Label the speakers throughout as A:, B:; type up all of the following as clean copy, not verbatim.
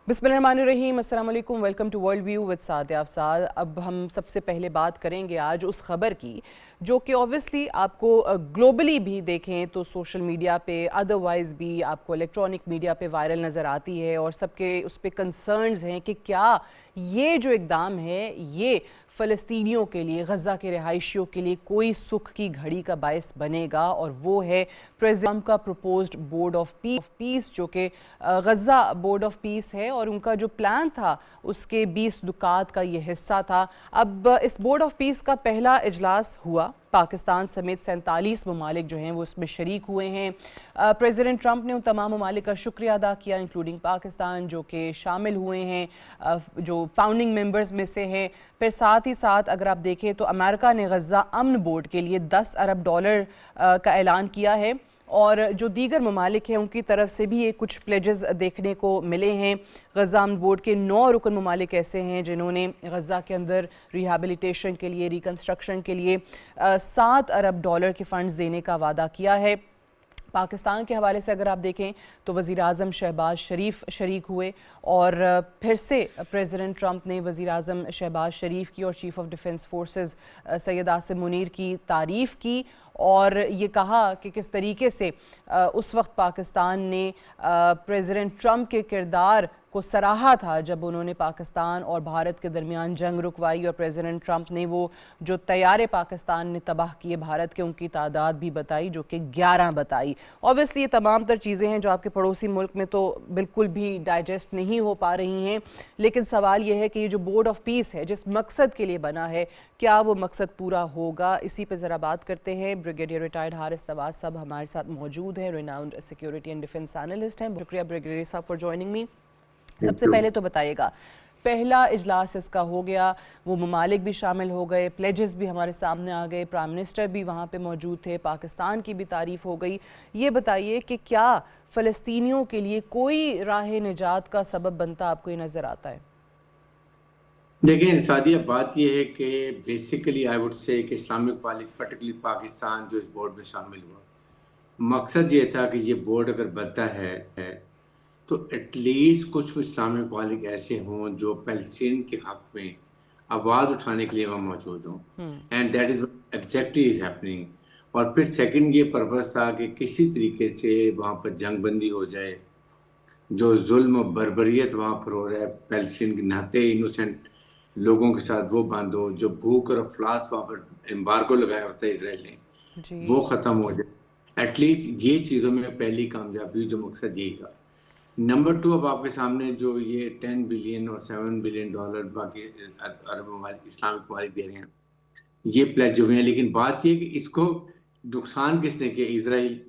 A: बिस्मिल्लाहिर्रहमानिर्रहीम, अस्सलाम वालेकुम, welcome to world view with Sadia Afsar. अब हम सबसे पहले बात करेंगे आज उस खबर की जो कि ऑब्वियसली आपको ग्लोबली भी देखें तो सोशल मीडिया पे, अदरवाइज़ भी आपको इलेक्ट्रॉनिक मीडिया पे वायरल नज़र आती है और सबके उस पर कंसर्न्स हैं कि क्या ये जो इक़दाम है ये फ़लस्तीनियों के लिए, गज़ा के रिहायशियों के लिए कोई सुख की घड़ी का बायस बनेगा। और वो है प्रेसिडेंट का प्रपोज्ड बोर्ड ऑफ पीस जो कि गज़ा बोर्ड ऑफ पीस है और उनका जो प्लान था उसके 20 नुकात का ये हिस्सा था। अब इस बोर्ड ऑफ पीस का पहला इजलास हुआ, पाकिस्तान समेत 47 ममालिक जो हैं वो इसमें शरीक हुए हैं। प्रेसिडेंट ट्रंप ने उन तमाम ममालिक का शुक्रिया अदा किया, इंक्लूडिंग पाकिस्तान जो कि शामिल हुए हैं, जो फाउंडिंग मेंबर्स में से हैं। फिर साथ ही साथ अगर आप देखें तो अमेरिका ने गज़ा अमन बोर्ड के लिए $10 अरब का ऐलान किया है और जो दीगर ममालिक हैं उनकी तरफ से भी ये कुछ प्लेजेस देखने को मिले हैं। गज़ा अमन बोर्ड के 9 रुकन ममालिक ऐसे हैं जिन्होंने गज़ा के अंदर रिहैबिलिटेशन के लिए, रिकन्स्ट्रक्शन के लिए $7 अरब के फ़ंड्स देने का वादा किया है। पाकिस्तान के हवाले से अगर आप देखें तो वज़ीर आज़म शहबाज शरीफ शरीक हुए और फिर से प्रेसिडेंट ट्रंप ने वज़ीर आज़म शहबाज शरीफ की और chief of defence forces Syed Asim Munir की तारीफ़ की और ये कहा कि किस तरीके से उस वक्त पाकिस्तान ने प्रेसिडेंट ट्रंप के किरदार को सराहा था जब उन्होंने पाकिस्तान और भारत के दरमियान जंग रुकवाई और प्रेसिडेंट ट्रंप ने वो जो तैयारे पाकिस्तान ने तबाह किए भारत के, उनकी तादाद भी बताई जो कि 11 बताई। ऑब्वियसली ये तमाम तर चीज़ें हैं जो आपके पड़ोसी मुल्क में तो बिल्कुल भी डाइजेस्ट नहीं हो पा रही हैं, लेकिन सवाल ये है कि ये जो बोर्ड ऑफ पीस है जिस मकसद के लिए बना है, क्या वो मकसद पूरा होगा? इसी पे ज़रा बात करते हैं। ब्रिगेडियर रिटायर्ड हारिस नवाज साहब हमारे साथ मौजूद हैं, renowned security and defence analyst हैं। शुक्रिया ब्रिगेडियर साहब फॉर जॉइनिंग मी। सबसे पहले तो बताइएगा, पहला इजलास इसका हो गया, वो ममालिक भी शामिल हो गए, प्लेजेस भी हमारे सामने आ गए, प्राइम मिनिस्टर भी वहाँ पे मौजूद थे, पाकिस्तान की भी तारीफ़ हो गई। ये बताइए कि क्या फ़लस्तीनियों के लिए कोई राह निजात का सबब बनता आपको ये नज़र आता है?
B: देखिए सादिया, बात यह है कि बेसिकली आई वुड से कि इस्लामिक ममालिक पर्टिकुलरली पाकिस्तान जो इस बोर्ड में शामिल हुआ, मकसद ये था कि ये बोर्ड अगर बनता है तो एटलीस्ट कुछ इस्लामिक ममालिक ऐसे हों जो पैलेस्टीन के हक में आवाज़ उठाने के लिए वहाँ मौजूद हों, and that is exactly is happening. और फिर सेकंड ये पर्पस था कि किसी तरीके से वहाँ पर जंग बंदी हो जाए, जो जुल्म बर्बरियत वहाँ पर हो रहा है पैलेस्टीन के नहाते इनोसेंट लोगों के साथ वो बंद हो, जो भूख और अफलास वहाँ पर एम्बार्गो लगाया होता है इसराइल ने वो ख़त्म हो जाए। एटलीस्ट ये चीज़ों में पहली कामयाबी जो मकसद यही था। नंबर 2, अब आपके सामने जो ये 10 बिलियन और $7 बिलियन बाकी अरब ममालिक इस्लामिक ममालिक दे रहे हैं, ये प्लेज हुए हैं, लेकिन बात ये कि इसको नुकसान किसने किया? इसराइल।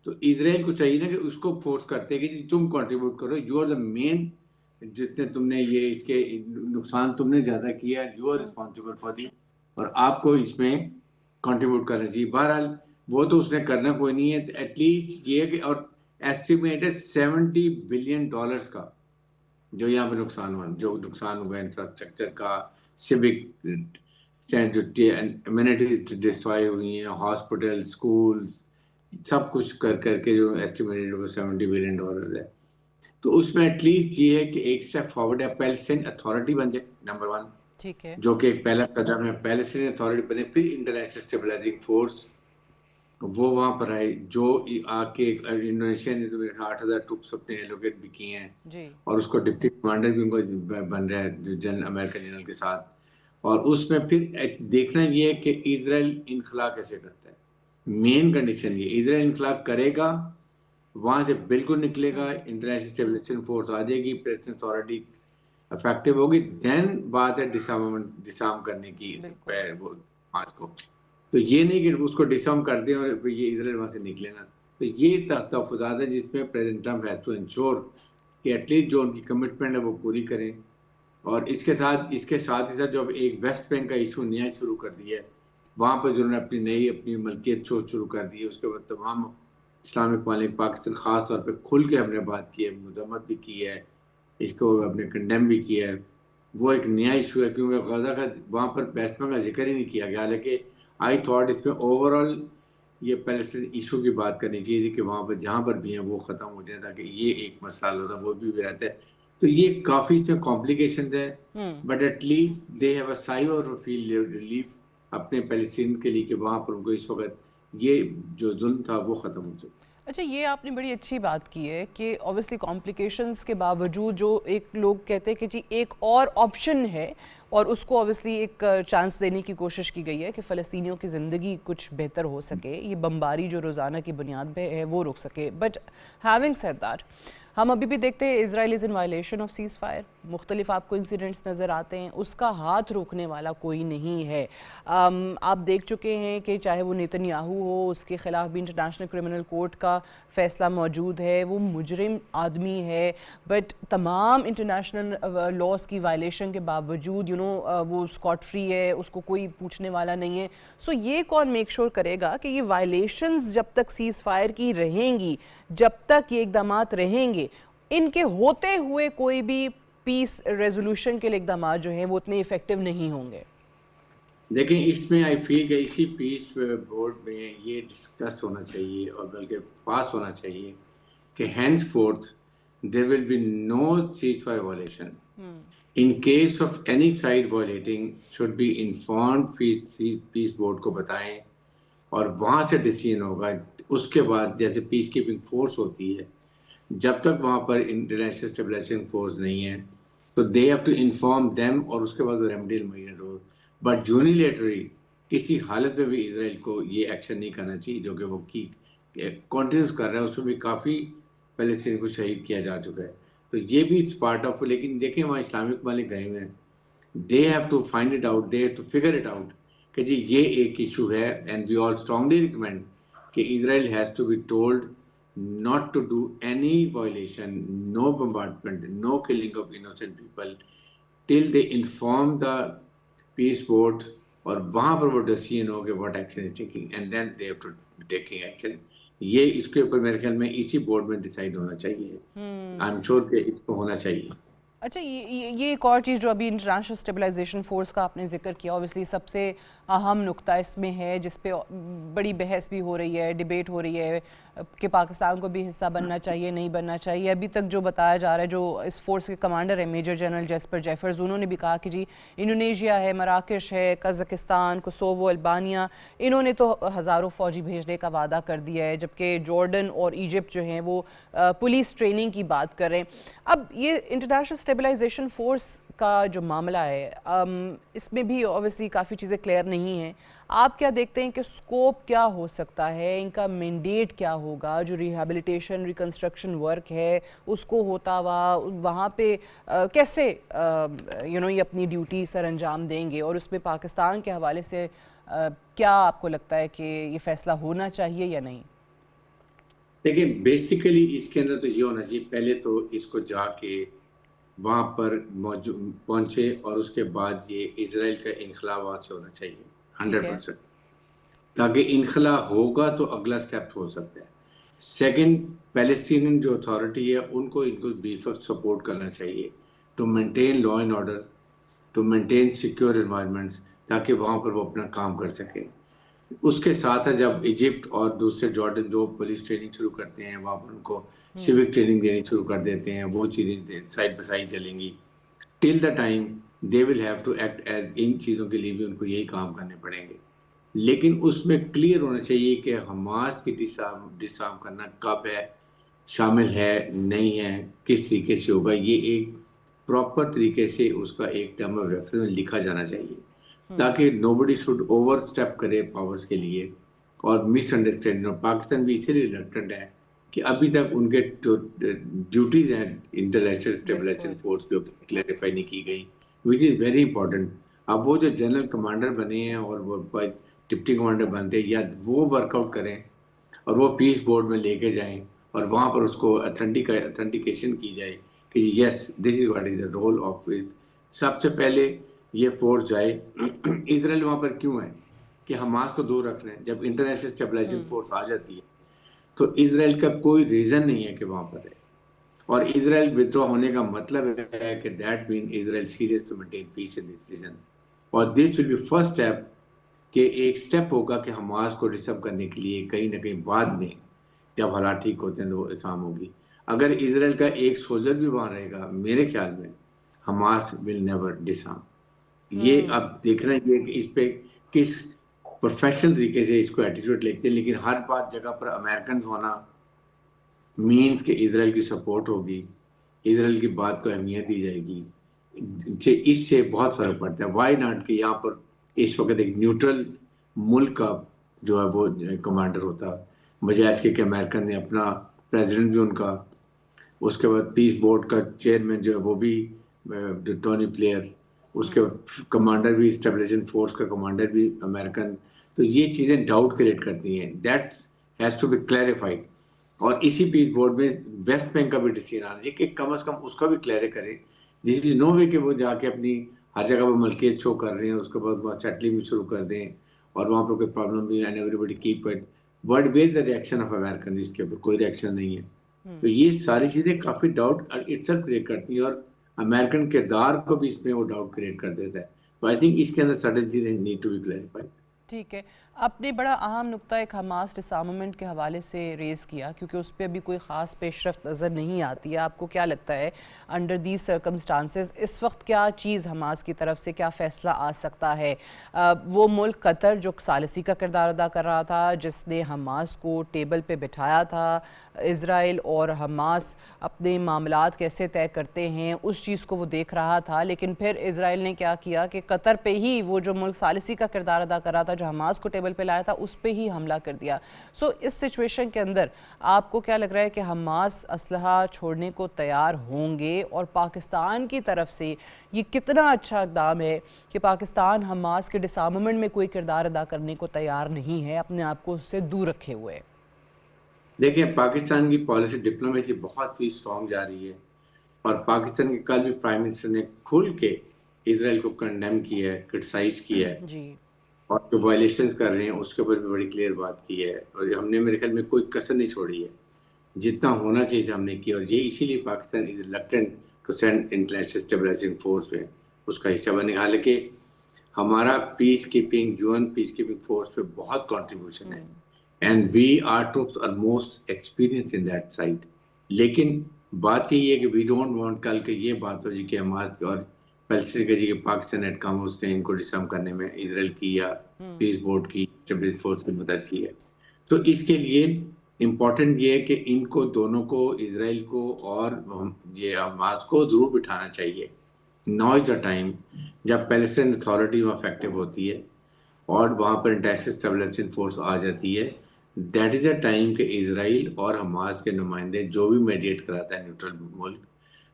B: तो इसराइल को चाहिए ना कि उसको फोर्स करते कि जी तुम कंट्रीब्यूट करो, यू आर द मेन, जितने तुमने ये इसके नुकसान तुमने ज्यादा किया, you are responsible for this, और आपको इसमें कंट्रीब्यूट करना चाहिए। बहरहाल वो तो उसने करना कोई नहीं है, एटलीस्ट ये कि, और एस्टिमेट है $70 बिलियन का जो यहाँ पे नुकसान हुआ इंफ्रास्ट्रक्चर का, सिविक जो एमिनिटीज डिस्ट्रॉय हुई हैं, हॉस्पिटल, स्कूल्स, सब कुछ कर करके जो एस्टिमेटेड वो $70 बिलियन है। तो उसमें एटलीस्ट ये है कि एक स्टेप फॉरवर्ड है, पैलेस्टाइन अथॉरिटी बन जाए नंबर 1,
A: ठीक है,
B: जो कि एक पहला कदम है। पैलेस्टाइन अथॉरिटी बने, फिर इंटरनेशनल स्टेबलाइजिंग फोर्स वो वहां पर आए, जो आके इंडोनेशिया ने तो 8,000 ट्रूप्स अपने एलोकेट भी किए हैं और उसको डिप्टी कमांडर भी उनको बन रहा है जो जनरल अमेरिकन जनरल के साथ। और उसमें फिर देखना ये है कि इजराइल इनखला कैसे करता है। मेन कंडीशन ये, इजराइल इनखला करेगा, वहां से बिल्कुल निकलेगा, इंटरनेशनल स्टेबलाइजेशन फोर्स आ जाएगी, प्रेसिडेंट अथॉरिटी इफेक्टिव होगी, देन बात है डिसार्म करने की वो आज को। तो ये नहीं कि उसको डिसआर्म कर दें और ये इजराइल वहां से निकले ना। तो ये तहफ़्फ़ुज़ात है जिसमें president Trump has to ensure कि एटलीस्ट जो उनकी कमिटमेंट है वो पूरी करें। और इसके साथ ही साथ जो एक वेस्ट बैंक का इशू नया शुरू कर दिया है, वहाँ पर जो उन्होंने अपनी मलकियत शुरू कर दी है, उसके बाद तमाम इस्लामिक ममालिक, पाकिस्तान ख़ास तौर पर खुल के हमने बात की है, मज़म्मत भी की है, इसको हमने कंडेम भी किया है। वो एक नया इशू है क्योंकि गज़ा का वहाँ पर वेस्ट बैंक का जिक्र ही नहीं किया गया, हालांकि आई थॉट इसमें ओवरऑल ये पैलेस्टाइन इशू की बात करनी चाहिए थी कि वहाँ पर जहाँ पर भी हैं वो ख़त्म हो जाए, ताकि ये एक मसला होता वो भी रहता है। तो ये काफी इसमें कॉम्प्लिकेशन है, but at least they have a Sai और फील रिलीफ अपने पैलेस्टीन के लिए कि वहां पर उनको इस वक्त ये जो जुल्म था वो खत्म हो चुका।
A: अच्छा, ये आपने बड़ी अच्छी बात की है कि ऑब्वियसली कॉम्प्लिकेशंस के बावजूद जो एक लोग कहते हैं कि जी एक और ऑप्शन है, और उसको ऑब्वियसली एक चांस देने की कोशिश की गई है कि फ़लस्तीनियों की ज़िंदगी कुछ बेहतर हो सके, ये बमबारी जो रोज़ाना की बुनियाद पे है वो रुक सके। बट हैविंग सेड दैट, हम अभी भी देखते हैं Israel is in violation of seize fire. मुख्तलिफ आपको इंसिडेंट्स नज़र आते हैं, उसका हाथ रोकने वाला कोई नहीं है। आप देख चुके हैं कि चाहे वो नेतन्याहू हो, उसके ख़िलाफ़ भी इंटरनेशनल क्रिमिनल कोर्ट का फ़ैसला मौजूद है, वो मुजरिम आदमी है, बट तमाम इंटरनेशनल लॉज की वायलेशन के बावजूद वो स्कॉट फ्री है, उसको कोई पूछने वाला नहीं है। सो ये कौन मेक श्योर करेगा कि ये वायलेशंस जब तक सीज़ फायर की रहेंगी, जब तक ये इक़दामात रहेंगे, इनके होते हुए कोई भी पीस रेजोल्यूशन के लिए इक़दामात जो हैं वो उतने इफ़ेक्टिव नहीं होंगे?
B: लेकिन इसमें आई फील कि इसी पीस बोर्ड में ये डिस्कस होना चाहिए और बल्कि पास होना चाहिए कि henceforth there will be no ceasefire violation. In case of any side violating should be informed, peace board को बताएं और वहां से डिसीजन होगा। उसके बाद जैसे पीस कीपिंग फोर्स होती है, जब तक वहां पर इंटरनेशनल स्टेबलाइजेशन फोर्स नहीं है तो they have to inform them और उसके बाद रेमेडियल मेजर हो। बट यूनिलेटरली किसी हालत में भी इसराइल को ये एक्शन नहीं करना चाहिए जो कि वो की कॉन्टिन्यूस कर रहा है। उसमें भी काफ़ी पैलेस्टीन को शहीद किया जा चुका है, तो ये भी इट्स पार्ट ऑफ। लेकिन देखें वहाँ इस्लामिक वाले गए हुए हैं, they have to find it out, they have to figure it out कि जी ये एक इशू है। And we all strongly recommend कि Israel has to be told not to do any violation, no bombardment, no killing of innocent people till they inform the peace board और वहां पर वो डिसीजन हो कि what action is taking and then they have to taking action। ये इसके ऊपर मेरे ख्याल में इसी बोर्ड में डिसाइड होना चाहिए। आई एम श्योर कि इसको होना चाहिए।
A: अच्छा, ये एक और चीज़ जो अभी इंटरनेशनल स्टेबलाइजेशन फोर्स का आपने जिक्र किया, ऑब्वियसली सबसे अहम नुक्ता इसमें है जिस पे बड़ी बहस भी हो रही है, डिबेट हो रही है कि पाकिस्तान को भी हिस्सा बनना चाहिए नहीं बनना चाहिए। अभी तक जो बताया जा रहा है, जो इस फोर्स के कमांडर है मेजर जनरल जेस्पर जेफर्स, उन्होंने भी कहा कि जी इंडोनेशिया है, मराकश है, कज़ाकिस्तान, कोसोवो, अल्बानिया, इन्होंने तो हज़ारों फ़ौजी भेजने का वादा कर दिया है, जबकि जॉर्डन और इजिप्ट जो हैं वो पुलिस ट्रेनिंग की बात कर रहे हैं। अब ये इंटरनेशनल स्टेबलाइजेशन फोर्स का जो मामला है, इसमें भी ऑब्वियसली काफ़ी चीज़ें क्लियर नहीं हैं। आप क्या देखते हैं कि स्कोप क्या हो सकता है, इनका मैंडेट क्या होगा? जो रिहैबिलिटेशन रिकंस्ट्रक्शन वर्क है उसको होता हुआ वहाँ पे कैसे ये अपनी ड्यूटी सर अंजाम देंगे, और उसमें पाकिस्तान के हवाले से क्या आपको लगता है कि ये फैसला होना चाहिए या नहीं?
B: देखिए बेसिकली इसके अंदर तो ये होना चाहिए, पहले तो इसको जाके वहाँ पर मौजूद पहुँचे और उसके बाद ये इजराइल का इनखला वहाँ से होना चाहिए
A: ठीक है।
B: 100%। ताकि इनखला होगा तो अगला स्टेप हो सकता है। सेकंड, पैलेस्टीनियन जो अथॉरिटी है उनको इनको बेफर्क सपोर्ट करना चाहिए to maintain law and order, to maintain secure environments, ताकि वहाँ पर वो अपना काम कर सकें। उसके साथ है जब इजिप्ट और दूसरे जॉर्डन दो पुलिस ट्रेनिंग शुरू करते हैं, वहाँ पर उनको सिविक ट्रेनिंग देनी शुरू कर देते हैं, वो चीज़ें साइड बाई साइड चलेंगी till the time they will have to act as. इन चीज़ों के लिए भी उनको यही काम करने पड़ेंगे, लेकिन उसमें क्लियर होना चाहिए कि हमास की डिसार्म करना कब है, शामिल है नहीं है, किस तरीके से होगा, ये एक प्रॉपर तरीके से उसका एक टर्म ऑफ रेफरेंस में लिखा जाना चाहिए ताकि नोबडी शुड ओवर स्टेप करे पावर्स के लिए और मिसअंडरस्टैंडिंग। और पाकिस्तान भी इसीलिए रिलक्टेंट है कि अभी तक उनके जो ड्यूटीज हैं इंटरनेशनल स्टेबलाइजेशन फोर्स के ऊपर क्लैरिफाई नहीं की गई, विच इज़ वेरी इंपॉर्टेंट। अब वो जो जनरल कमांडर बने हैं और वो डिप्टी कमांडर बनते हैं, या वो वर्कआउट करें और वो पीस बोर्ड में लेके जाएं और वहाँ पर उसको अथेंटिकेशन की जाए कि yes this is what is the role of. सबसे पहले ये फोर्स जाए इसराइल वहाँ पर क्यों है कि हमास को दूर रखना है। जब इंटरनेशनल स्टेबलाइजेशन फोर्स आ जाती है तो इसराइल का कोई रीज़न नहीं है कि वहाँ पर है, और इसराइल विथड्रॉ होने का मतलब है कि that mean Israel serious to maintain peace in this region. और this will be first step कि एक स्टेप होगा कि हमास को डिस्टर्ब करने के लिए कहीं ना कहीं बाद में जब हालात ठीक होते हैं तो वो इस्लाम होगी। अगर इसराइल का एक सोल्जर भी वहां रहेगा, मेरे ख्याल में हमास विल नेवर डिसआर्म। ये अब देखना ये कि इस पे किस प्रोफेशनल तरीके से इसको एटीट्यूड लेते हैं, लेकिन हर बात जगह पर अमेरिकन होना मीन्स कि इसराइल की सपोर्ट होगी, इसराइल की बात को अहमियत दी जाएगी। इससे बहुत फर्क पड़ता है। वाई नॉट कि यहाँ पर इस वक्त एक न्यूट्रल मुल्क का जो है वो कमांडर होता, बजाय इसके कि अमेरिकन ने अपना प्रेसिडेंट भी उनका, उसके बाद पीस बोर्ड का चेयरमैन जो है वो भी टोनी प्लेयर, उसके बाद कमांडर भी स्टेबलाइजेशन फोर्स का कमांडर भी अमेरिकन। तो ये चीज़ें डाउट क्रिएट करती हैं, that has to be clarified. और इसी पीस बोर्ड में वेस्ट बैंक का भी डिसीजन आना चाहिए कि कम से कम उसका भी क्लियर करे। दिस इज नो वे कि वो जाके अपनी हर जगह पर मलकियत शो कर रहे हैं, उसके बाद वहाँ सेटलिंग भी शुरू कर दें और वहाँ पर कोई प्रॉब्लम भी and everybody keep it, but where the reaction of American, इसके ऊपर कोई रिएक्शन नहीं है। तो ये सारी चीज़ें काफ़ी डाउट इटसेल्फ क्रिएट करती हैं और अमेरिकन किरदार को भी इसमें वो डाउट क्रिएट कर देता है। तो आई थिंक इसके अंदर सर्टेन चीज़ें नीड टू बी क्लैरिफाइड।
A: ठीक है, आपने बड़ा अहम नुक्ता एक हमास डिसआर्मामेंट के हवाले से रेज़ किया, क्योंकि उस पर अभी कोई ख़ास पेशरफ्त नज़र नहीं आती है। आपको क्या लगता है अंडर दीज सर्कमस्टांसेस इस वक्त क्या चीज़ हमास की तरफ से, क्या फ़ैसला आ सकता है? वो मुल्क कतर जो सालिसी का किरदार अदा कर रहा था, जिसने हमास को टेबल पे बिठाया था, इज़राइल और हमास अपने मामलात कैसे तय करते हैं उस चीज़ को वो देख रहा था, लेकिन फिर इज़राइल ने क्या किया कि कतर पे ही वो जो मुल्क सालिसी का किरदार अदा कर रहा था, जो हमास को टेबल पे लाया था, उस पे ही हमला कर दिया। सो इस सिचुएशन के अंदर आपको क्या लग रहा है कि हमास असलहा छोड़ने को तैयार होंगे? और पाकिस्तान की तरफ से ये कितना अच्छा इक़दाम है कि पाकिस्तान हमास के डिसआर्मामेंट में कोई किरदार अदा करने को तैयार नहीं है, अपने आप को उससे दूर रखे हुए है?
B: देखिए, पाकिस्तान की पॉलिसी डिप्लोमेसी बहुत ही स्ट्रॉन्ग जा रही है और पाकिस्तान के कल भी प्राइम मिनिस्टर ने खुल के इसराइल को कंडेम किया है, क्रिटिसाइज किया है
A: जी।
B: और जो वायलेशंस कर रहे हैं उसके ऊपर भी बड़ी क्लियर बात की है और हमने मेरे ख्याल में कोई कसर नहीं छोड़ी है, जितना होना चाहिए था हमने किया। और ये इसीलिए Pakistan is reluctant to send international stabilizing force में उसका हिस्सा बने। हालांकि हमारा peace keeping UN peace keeping force पे बहुत कंट्रीब्यूशन है and we are troops are most experience in that side. लेकिन बात यही है कि वी डोंट वांट कल के ये बात हो जी कि हमारे और पैलेस्टीन के जी कि पाकिस्तान नेट कम उसने इनको डिसम करने में इसराइल की या पीस बोर्ड की स्टेबलाइजिंग फोर्स की मदद की है। तो इसके लिए इम्पोर्टेंट ये है कि इनको दोनों को, इसराइल को और ये हमास को जरूर बिठाना चाहिए। नाउ इज द टाइम जब पैलेस्टीन अथॉरिटी वहाँ इफेक्टिव होती है और वहाँ पर इंटरनेशनल स्टेबलाइजेशन फोर्स आ जाती है, दैट इज द टाइम कि इसराइल और हमास के नुमाइंदे जो भी मेडिएट कराता है न्यूट्रल मुल्क,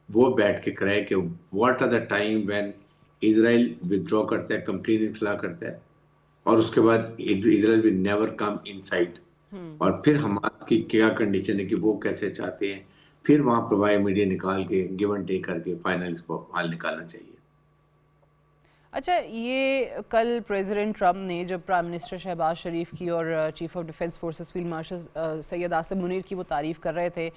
B: वो बैठ के कराए कि what are the time when Israel withdraw करता है, कंप्लीट इनखला करता है और उसके बाद Israel will never come inside. और फिर हमास की क्या कंडीशन है कि वो कैसे चाहते हैं, फिर वहाँ प्रवाह मीडिया निकाल के गिव एंड टेक करके फाइनल इसको हल निकालना चाहिए।
A: अच्छा, ये कल प्रेसिडेंट ट्रम्प ने जब प्राइम मिनिस्टर शहबाज शरीफ की और chief of defence forces field marshal Syed Asim Munir की वो तारीफ़ कर रहे थे,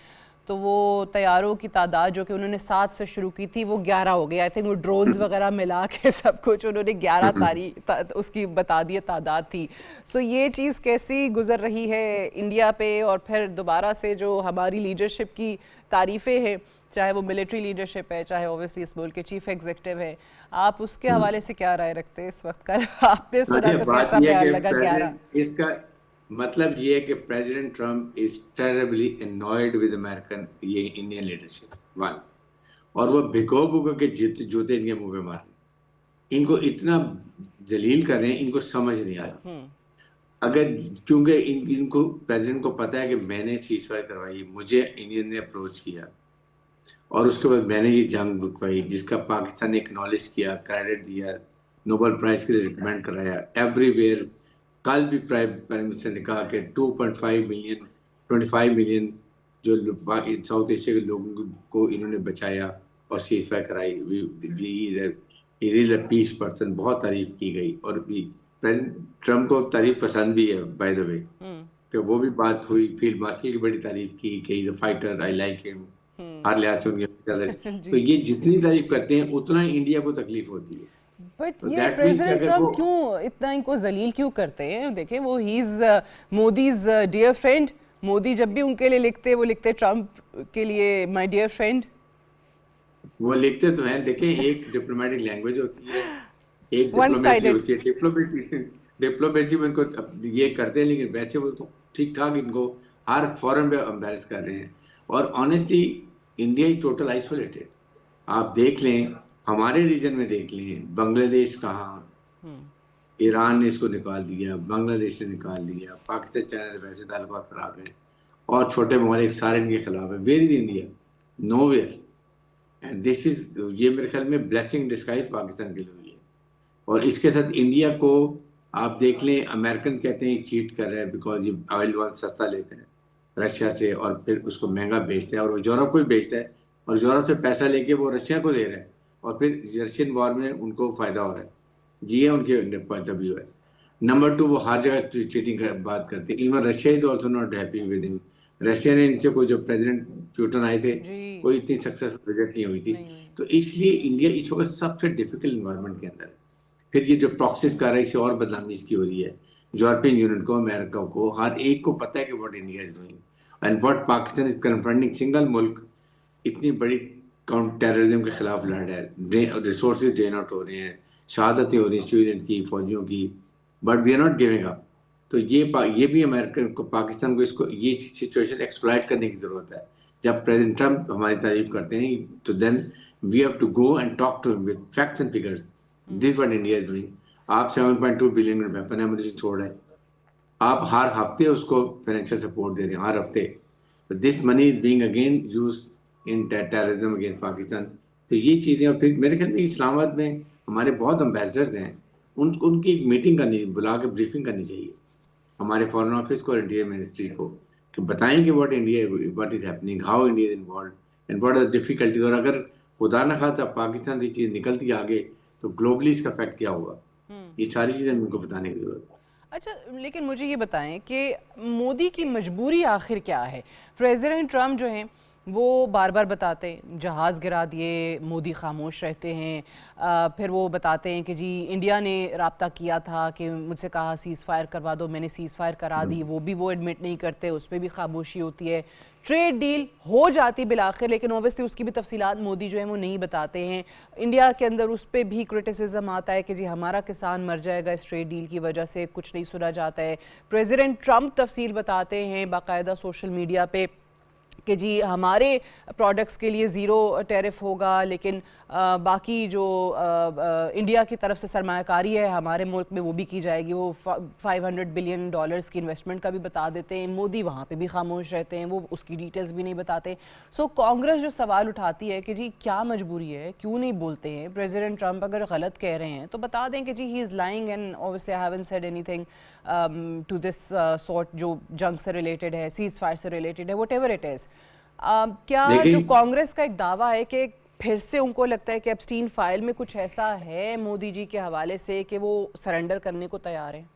A: तो वो तैयारों की तादाद जो कि उन्होंने 7 से शुरू की थी वो 11 हो गई। आई थिंक वो ड्रोन्स वगैरह मिला के सब कुछ उन्होंने 11 उसकी बता दी तादाद थी। सो ये चीज़ कैसी गुजर रही है इंडिया पे? और फिर दोबारा से जो हमारी लीडरशिप की तारीफ़ें हैं, चाहे वो मिलिट्री लीडरशिप है, चाहे ओबियसली इस मुल्क के चीफ एग्जीक्यूटिव है, आप उसके हवाले से क्या राय रखते हैं इस वक्त? कल आपने सुना तो कैसा ख्याल लगा 11?
B: इसका मतलब ये है कि president Trump is terribly annoyed with American ये इंडियन लीडरशिप वन, और वो भिगो भिगो के जूते इनके मुंह पे मार रहे, इनको इतना जलील कर रहे हैं, इनको समझ नहीं आ रहा। अगर क्योंकि इनको प्रेसिडेंट को पता है कि मैंने सीजफायर करवाई, मुझे इंडियन ने अप्रोच किया और उसके बाद मैंने ये जंग रुकवाई जिसका पाकिस्तान ने एक्नॉलेज किया, क्रेडिट दिया, नोबेल प्राइज के लिए रिकमेंड कराया एवरीवेयर। कल भी प्राइम मिनिस्टर ने कहा कि 2.5 मिलियन 25 मिलियन जो साउथ एशिया के लोगों को इन्होंने बचाया और सीज फायर कराई। पीस पर्सन, बहुत तारीफ की गई और प्रेसिडेंट ट्रम्प को तारीफ पसंद भी है बाय द वे, कि वो भी बात हुई, फील्ड मार्शल की बड़ी तारीफ की कि is a fighter, I like him, हर लिहाज से उनके तो ये जितनी तारीफ करते हैं उतना इंडिया को तकलीफ होती है।
A: बट
B: तो
A: ये प्रेसिडेंट ट्रम्प क्यों इतना इनको जलील क्यों करते हैं? देखें, वो ही is Modi's dear friend, Modi जब भी उनके लिए लिखते, वो लिखते ट्रम्प के लिए माय डियर फ्रेंड।
B: वो लिखते तो हैं, देखें, एक डिप्लोमेटिक लैंग्वेज होती है, एक
A: वन
B: डिप्लोमेसी
A: साइडेड।
B: होती है। डिप्लोमेसी डिप्लोमेसी में इनको ये करते हैं, लेकिन वैसे वो तो ठीक ठाक इनको हर फोरम पे एम्बेरस कर रहे हैं। और honestly India is total isolated. आप देख लें, हमारे रीजन में देख लें, बांग्लादेश कहाँ, ईरान ने इसको निकाल दिया, बांग्लादेश ने निकाल दिया, पाकिस्तान चाइना से वैसे ताल्लुकात खराब हैं, और छोटे ममालिक सारे इनके खिलाफ है। Where is India? Nowhere. And this is, ये मेरे ख्याल में ब्लेसिंग डिस्गाइज पाकिस्तान के लिए हुई है। और इसके साथ इंडिया को आप देख लें, अमेरिकन कहते हैं चीट कर रहे हैं बिकॉज ये ऑयल वहाँ सस्ता लेते हैं रशिया से, और फिर उसको महंगा बेचते हैं, और वो यूरोप को भी बेचता है, और यूरोप से पैसा लेके वो रशिया को दे रहे हैं, और फिर रशियन वॉर में उनको फायदा हो रहा है। ये उनके पॉइंट ऑफ व्यू है। नंबर टू, वो हर जगह चीटिंग कर बात करते हैं। Even Russia is also not happy with him. Russia ने इनसे, कोई जो प्रेसिडेंट प्यूटन आए थे,
A: जी।
B: कोई इतनी सक्सेसफुल विजिट नहीं हुई थी।
A: नहीं।
B: तो इसलिए इंडिया इस वक्त सबसे डिफिकल्ट इन्वायरमेंट के अंदर है। फिर ये जो प्रॉक्सिस कर रहा है, इससे और बदनामी इसकी हो रही है। यूरोपियन यूनियन को, अमेरिका को, हर एक को पता है कि what India is doing and what Pakistan is confronting. Single मुल्क इतनी बड़ी काउंटर टेररिज्म के खिलाफ लड़ रहा है, रिसोर्सेज ड्रेन आउट हो रहे हैं, शहादतें हो रही हैं स्टूडेंट की, फौजियों की, but we are not giving up. तो ये भी अमेरिका को, पाकिस्तान को, इसको ये सिचुएशन एक्सप्लॉइट करने की जरूरत है। जब प्रेसिडेंट ट्रम्प हमारी तारीफ करते हैं, तो then we have to go and talk to with facts and figures. This what India is doing. आप 7.2 बिलियन वेपन एमुनिशन छोड़ रहे हैं, आप हर हफ्ते उसको फाइनेंशियल सपोर्ट दे रहे हैं, हर हफ्ते। This money is being again use in terrorism against Pakistan. तो ये चीज़ें, और फिर मेरे ख्याल में इस्लामाबाद में हमारे बहुत एम्बेसडर्स हैं, उनकी एक मीटिंग करनी, बुला के ब्रीफिंग करनी चाहिए हमारे फॉरेन ऑफिस को और इंडिया मिनिस्ट्री को, कि बताएंगे what India, what is happening, how India is involve and what are difficulties. और अगर खुदा न खास्ता पाकिस्तान से चीज़ निकलती आगे, तो ग्लोबली इसका इफेक्ट क्या होगा, ये सारी चीज़ें उनको बताने की जरूरत है।
A: अच्छा, लेकिन मुझे ये बताएं कि मोदी की मजबूरी आखिर क्या है? प्रेसिडेंट ट्रम्प जो हैं वो बार बार बताते हैं जहाज़ गिरा दिए, मोदी खामोश रहते हैं। फिर वो बताते हैं कि जी इंडिया ने राब्ता किया था कि मुझसे कहा सीज़ फायर करवा दो, मैंने सीज़ फायर करा दी, वो भी वो एडमिट नहीं करते, उस पर भी खामोशी होती है। ट्रेड डील हो जाती बिल आखिर, लेकिन ओबियसली उसकी भी तफसीलात मोदी जो है वो नहीं बताते हैं। इंडिया के अंदर उस पर भी क्रिटिसिज्म आता है कि जी हमारा किसान मर जाएगा इस ट्रेड डील की वजह से, कुछ नहीं सुना जाता है। प्रेसिडेंट ट्रम्प तफसील बताते हैं बाकायदा सोशल मीडिया पे कि जी हमारे प्रोडक्ट्स के लिए ज़ीरो टैरिफ होगा, लेकिन बाकी जो इंडिया की तरफ से सरमायाकारी है हमारे मुल्क में वो भी की जाएगी। वो $500 बिलियन की इन्वेस्टमेंट का भी बता देते हैं। मोदी वहाँ पे भी खामोश रहते हैं, वो उसकी डिटेल्स भी नहीं बताते। सो कांग्रेस जो सवाल उठाती है कि जी क्या मजबूरी है, क्यों नहीं बोलते हैं? प्रेसिडेंट ट्रम्प अगर गलत कह रहे हैं तो बता दें कि जी he is lying and obviously I haven't said anything to this sort, जो जंग से रिलेटेड है, सीज फायर से रिलेटेड है, व्हाटएवर इट इज़। क्या जो कांग्रेस का एक दावा है कि फिर से उनको लगता है कि एप्स्टीन फाइल में कुछ ऐसा है मोदी जी के हवाले से कि वो सरेंडर करने को तैयार हैं?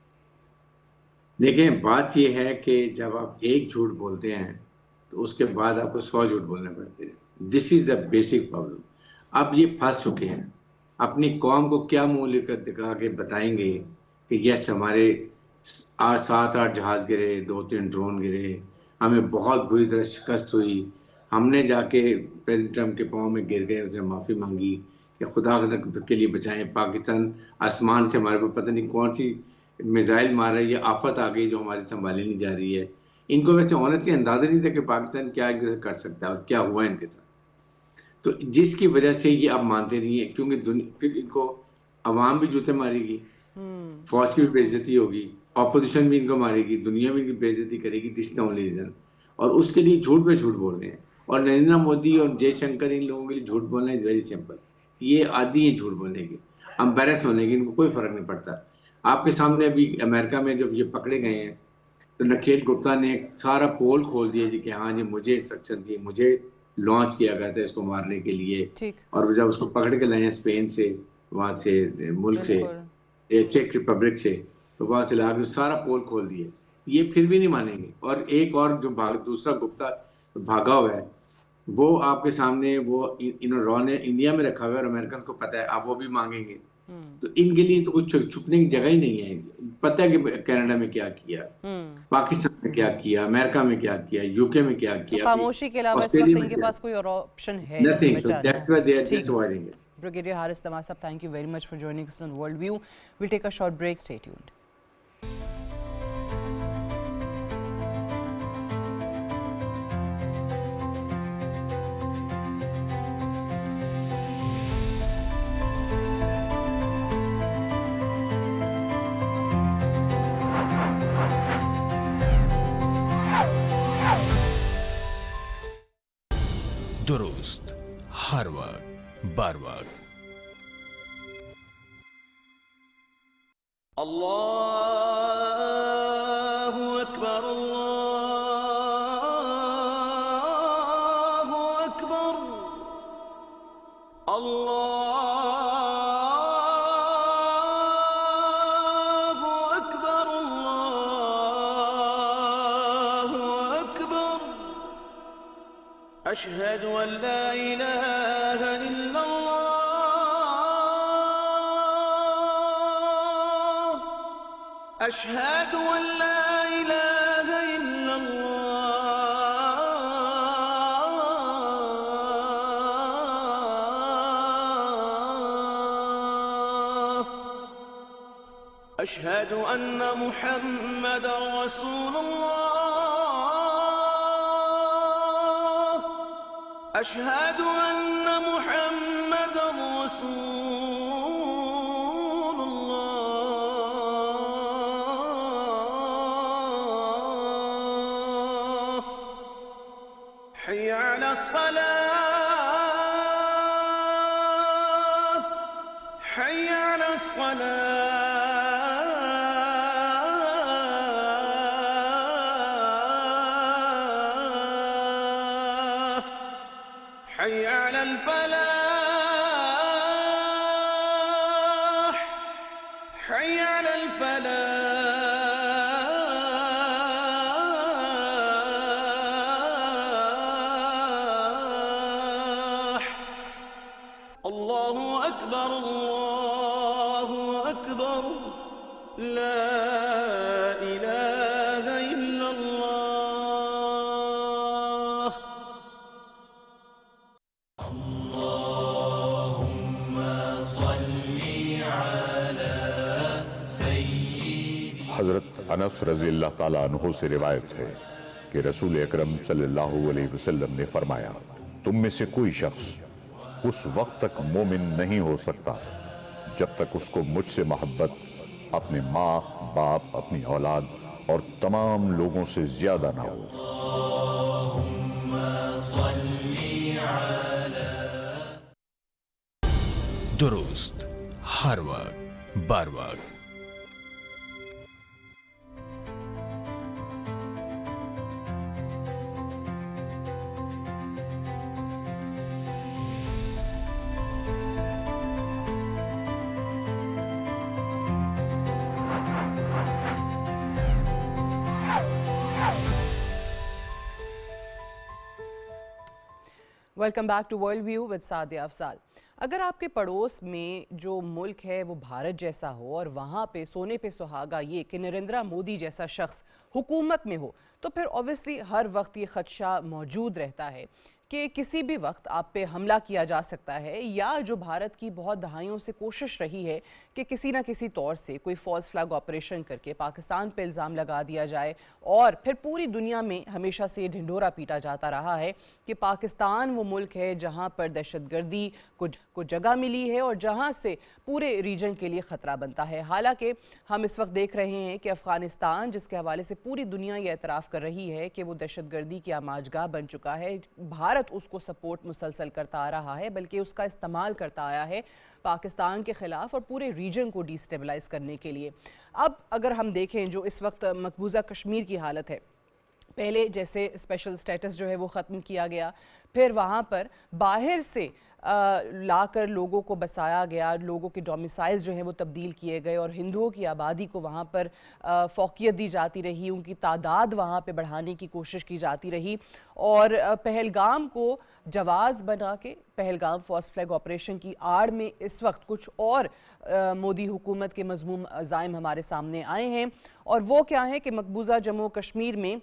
B: देखें, बात यह है कि जब आप एक झूठ बोलते हैं तो उसके बाद आपको 100 झूठ बोलने पड़ते हैं। This is the basic problem. अब ये फंस चुके हैं। अपनी कौम को क्या मुंह लेकर दिखा के बताएंगे कि यस हमारे 7-8 जहाज गिरे, 2-3 ड्रोन गिरे, हमें बहुत बुरी तरह शिकस्त हुई, हमने जाके प्रेसिडेंट ट्रम्प के पाँव में गिर गए, उसने माफ़ी मांगी कि खुदा के लिए बचाएं, पाकिस्तान आसमान से हमारे पर पता नहीं कौन सी मिसाइल मार रही है, आफत आ गई जो हमारी संभाली नहीं जा रही है। इनको वैसे ऑनेस्टली अंदाजा नहीं था कि पाकिस्तान क्या कर सकता है और क्या हुआ इनके साथ। तो जिसकी वजह से ये अब मानते नहीं है, क्योंकि फिर इनको अवाम भी जूते मारेगी, फौज की भी बेइज्जती होगी, ऑपोजिशन भी इनको मारेगी, दुनिया भी इनकी बेइज्जती करेगी। This the only reason. और उसके लिए झूठ पे झूठ बोल रहे हैं। और नरेंद्र मोदी और जयशंकर, इन लोगों के लिए झूठ बोलना इज वेरी सिंपल। ये आदि है झूठ बोलने के, एम्बेरस होने के, इनको कोई फर्क नहीं पड़ता। आपके सामने अभी अमेरिका में जब ये पकड़े गए हैं तो नकेल गुप्ता ने एक सारा पोल खोल दिया जी कि हाँ जी मुझे इंस्ट्रक्शन दिए, मुझे लॉन्च किया गया था इसको मारने के लिए।
A: ठीक।
B: और जब उसको पकड़ के लाए हैं स्पेन से, वहाँ से मुल्क से, चेक रिपब्लिक से, तो वहाँ से ला के सारा पोल खोल दिए। ये फिर भी नहीं मानेंगे। और एक और जो दूसरा गुप्ता भागा हुआ है, वो आपके सामने, वो इन रॉ ने इंडिया में रखा हुआ है और अमेरिकन को पता है, आप वो भी मांगेंगे। तो इनके लिए तो कुछ छुपने की जगह ही नहीं है। पता है कि कनाडा में क्या किया, पाकिस्तान में क्या किया, अमेरिका में क्या किया, यूके में क्या
A: तो
B: किया,
A: खामोशी के अलावा इस
B: ऑस्ट्रेलिया
A: वक्त
B: में
A: इनके
B: क्या,
A: पास कोई और ऑप्शन है नहीं
B: नथिंग। सो
A: बचा
B: दैट्स व्हाई दे आर
A: नहीं।
B: Just avoiding it.
A: Brigadier Haris Tamar Sahab, thank you very much for joining us on World View. We'll take a short break. Stay tuned.
C: दुरुस्त हर वक्त बार वक्त।
D: अल्लाहु अकबर, अल्लाहु अकबर, अल्लाहु अकबर, अल्लाहु अकबर। अशहदु अन ला इलाहा इल्लल्लाह, अशहदु अन ला इलाहा इल्लल्लाह, अशहदु अन्न मुहम्मदर रसूलुल्लाह, अशहदु अन्न मुहम्मदर रसूलुल्लाह। हय्य अला अस्सलाह, हय्य अला अस्सलाह, हय्य अलल फलाह, हय्य अलल फलाह। अल्लाहु अकबर, अल्लाहु अकबर, ला इलाहा इल्लल्लाह।
E: हज़रत अनस रज़ी अल्लाह ताला अन्हु से रिवायत है कि रसूल अकरम सल्लल्लाहु अलैहि वसल्लम ने फरमाया, तुम में से कोई शख्स उस वक्त तक मोमिन नहीं हो सकता जब तक उसको मुझसे मोहब्बत अपने माँ बाप, अपनी औलाद और तमाम लोगों से ज्यादा ना हो।
C: दुरुस्त हर वक्त बार वक्त।
A: Welcome back to world view with Sadia Afsal. अगर आपके पड़ोस में जो मुल्क है वो भारत जैसा हो और वहाँ पे सोने पे सुहागा ये कि नरेंद्र मोदी जैसा शख्स हुकूमत में हो, तो फिर ऑब्वियसली हर वक्त ये खदशा मौजूद रहता है कि किसी भी वक्त आप पे हमला किया जा सकता है, या जो भारत की बहुत दहाइयों से कोशिश रही है कि किसी ना किसी तौर से कोई फॉल्स फ्लैग ऑपरेशन करके पाकिस्तान पे इल्ज़ाम लगा दिया जाए, और फिर पूरी दुनिया में हमेशा से ढिंढोरा पीटा जाता रहा है कि पाकिस्तान वो मुल्क है जहाँ पर दहशतगर्दी को जगह मिली है और जहाँ से पूरे रीजन के लिए ख़तरा बनता है। हालांकि हम इस वक्त देख रहे हैं कि अफ़गानिस्तान, जिसके हवाले से पूरी दुनिया ये एतराफ़ कर रही है कि वो दहशतगर्दी की आमाजगाह बन चुका है, भारत उसको सपोर्ट मुसलसल करता आ रहा है, बल्कि उसका इस्तेमाल करता आया है पाकिस्तान के ख़िलाफ़ और पूरे रीजन को डिस्टेबलाइज़ करने के लिए। अब अगर हम देखें जो इस वक्त मकबूजा कश्मीर की हालत है, पहले जैसे स्पेशल स्टेटस जो है वो ख़त्म किया गया, फिर वहाँ पर बाहर से लाकर लोगों को बसाया गया, लोगों के डोमिसाइल्स जो हैं वो तब्दील किए गए और हिंदुओं की आबादी को वहाँ पर फ़ौक़ियत दी जाती रही, उनकी तादाद वहाँ पे बढ़ाने की कोशिश की जाती रही और पहलगाम को जवाज़ बना के पहलगाम फर्स्ट फ्लैग ऑपरेशन की आड़ में इस वक्त कुछ और मोदी हुकूमत के मज़मूम अज़ाइम हमारे सामने आए हैं और वो क्या है कि मकबूजा जम्मू कश्मीर में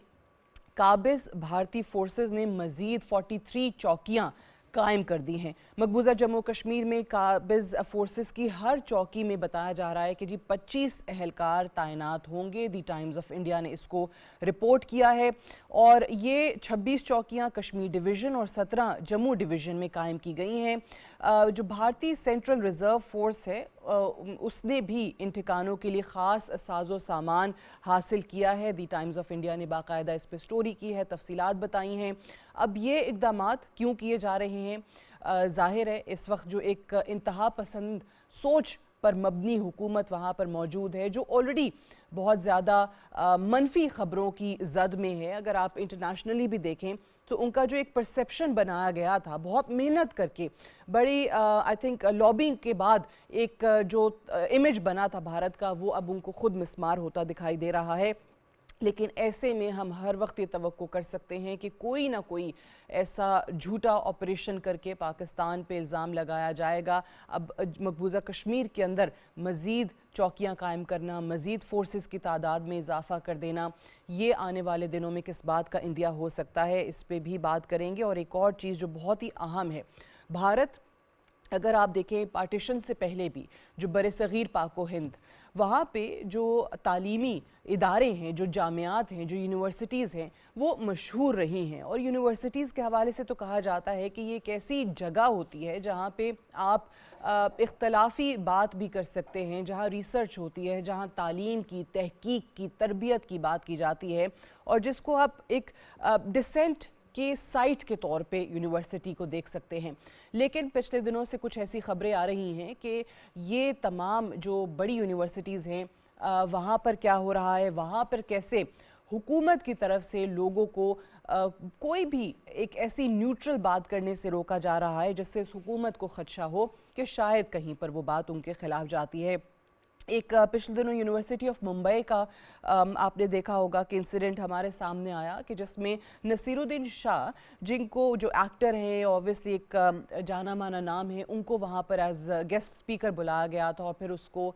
A: काबिज़ भारतीय फोर्सेस ने मज़ीद 43 चौकियाँ कायम कर दी हैं। मकबूजा जम्मू कश्मीर में काबिज़ फोर्सेस की हर चौकी में बताया जा रहा है कि जी 25 एहलकार तैनात होंगे। दी टाइम्स ऑफ इंडिया ने इसको रिपोर्ट किया है और ये 26 चौकियां कश्मीर डिवीज़न और 17 जम्मू डिवीज़न में कायम की गई हैं। जो भारतीय सेंट्रल रिज़र्व फोर्स है उसने भी इन ठिकानों के लिए ख़ास साजो सामान हासिल किया है। दी टाइम्स ऑफ इंडिया ने बाकायदा इस पर स्टोरी की है, तफसीलात बताई हैं। अब ये इक़दामात क्यों किए जा रहे हैं? ज़ाहिर है इस वक्त जो एक इंतहा पसंद सोच पर मबनी हुकूमत वहाँ पर मौजूद है जो ऑलरेडी बहुत ज़्यादा मनफी ख़बरों की जद में है। अगर आप इंटरनेशनली भी देखें तो उनका जो एक परसेप्शन बनाया गया था बहुत मेहनत करके, बड़ी आई थिंक लॉबिंग के बाद एक जो इमेज बना था भारत का, वो अब उनको खुद मिसमार होता दिखाई दे रहा है। लेकिन ऐसे में हम हर वक्त ये तवक्को कर सकते हैं कि कोई ना कोई ऐसा झूठा ऑपरेशन करके पाकिस्तान पे इल्ज़ाम लगाया जाएगा। अब मकबूजा कश्मीर के अंदर मज़ीद चौकियां कायम करना, मज़ीद फोर्सेस की तादाद में इजाफा कर देना, ये आने वाले दिनों में किस बात का इंदिया हो सकता है, इस पर भी बात करेंगे। और एक और चीज़ जो बहुत ही अहम है, भारत अगर आप देखें पार्टीशन से पहले भी जो बरसगीर पाको हिंद, वहाँ पे जो तालीमी इदारे हैं, जो जामियात हैं, जो यूनिवर्सिटीज़ हैं, वो मशहूर रही हैं। और यूनिवर्सिटीज़ के हवाले से तो कहा जाता है कि ये एक ऐसी जगह होती है जहाँ पे आप इख्तलाफी बात भी कर सकते हैं, जहाँ रिसर्च होती है, जहाँ तालीम की, तहकीक की, तरबियत की बात की जाती है और जिसको आप एक डिसेंट के साइट के तौर पे यूनिवर्सिटी को देख सकते हैं। लेकिन पिछले दिनों से कुछ ऐसी खबरें आ रही हैं कि ये तमाम जो बड़ी यूनिवर्सिटीज़ हैं वहाँ पर क्या हो रहा है, वहाँ पर कैसे हुकूमत की तरफ से लोगों को कोई भी एक ऐसी न्यूट्रल बात करने से रोका जा रहा है जिससे इस हुकूमत को खदशा हो कि शायद कहीं पर वो बात उनके खिलाफ जाती है। एक पिछले दिनों यूनिवर्सिटी ऑफ मुंबई का आपने देखा होगा कि इंसिडेंट हमारे सामने आया कि जिसमें नसीरुद्दीन शाह, जिनको जो एक्टर हैं, ऑब्वियसली एक जाना माना नाम है, उनको वहाँ पर एज गेस्ट स्पीकर बुलाया गया था और फिर उसको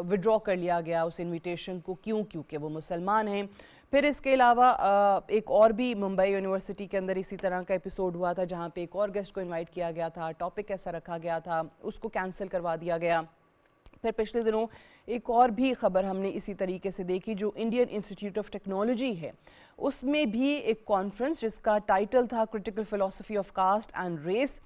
A: विड्रॉ कर लिया गया उस इनविटेशन को। क्योंकि वो मुसलमान हैं। फिर इसके अलावा एक और भी मुंबई यूनिवर्सिटी के अंदर इसी तरह का एपिसोड हुआ था जहाँ पे एक और गेस्ट को इनवाइट किया गया था, टॉपिक ऐसा रखा गया था, उसको कैंसिल करवा दिया गया। फिर पिछले दिनों एक और भी खबर हमने इसी तरीके से देखी, जो इंडियन इंस्टीट्यूट ऑफ टेक्नोलॉजी है उसमें भी एक कॉन्फ्रेंस जिसका टाइटल था critical philosophy of caste and race.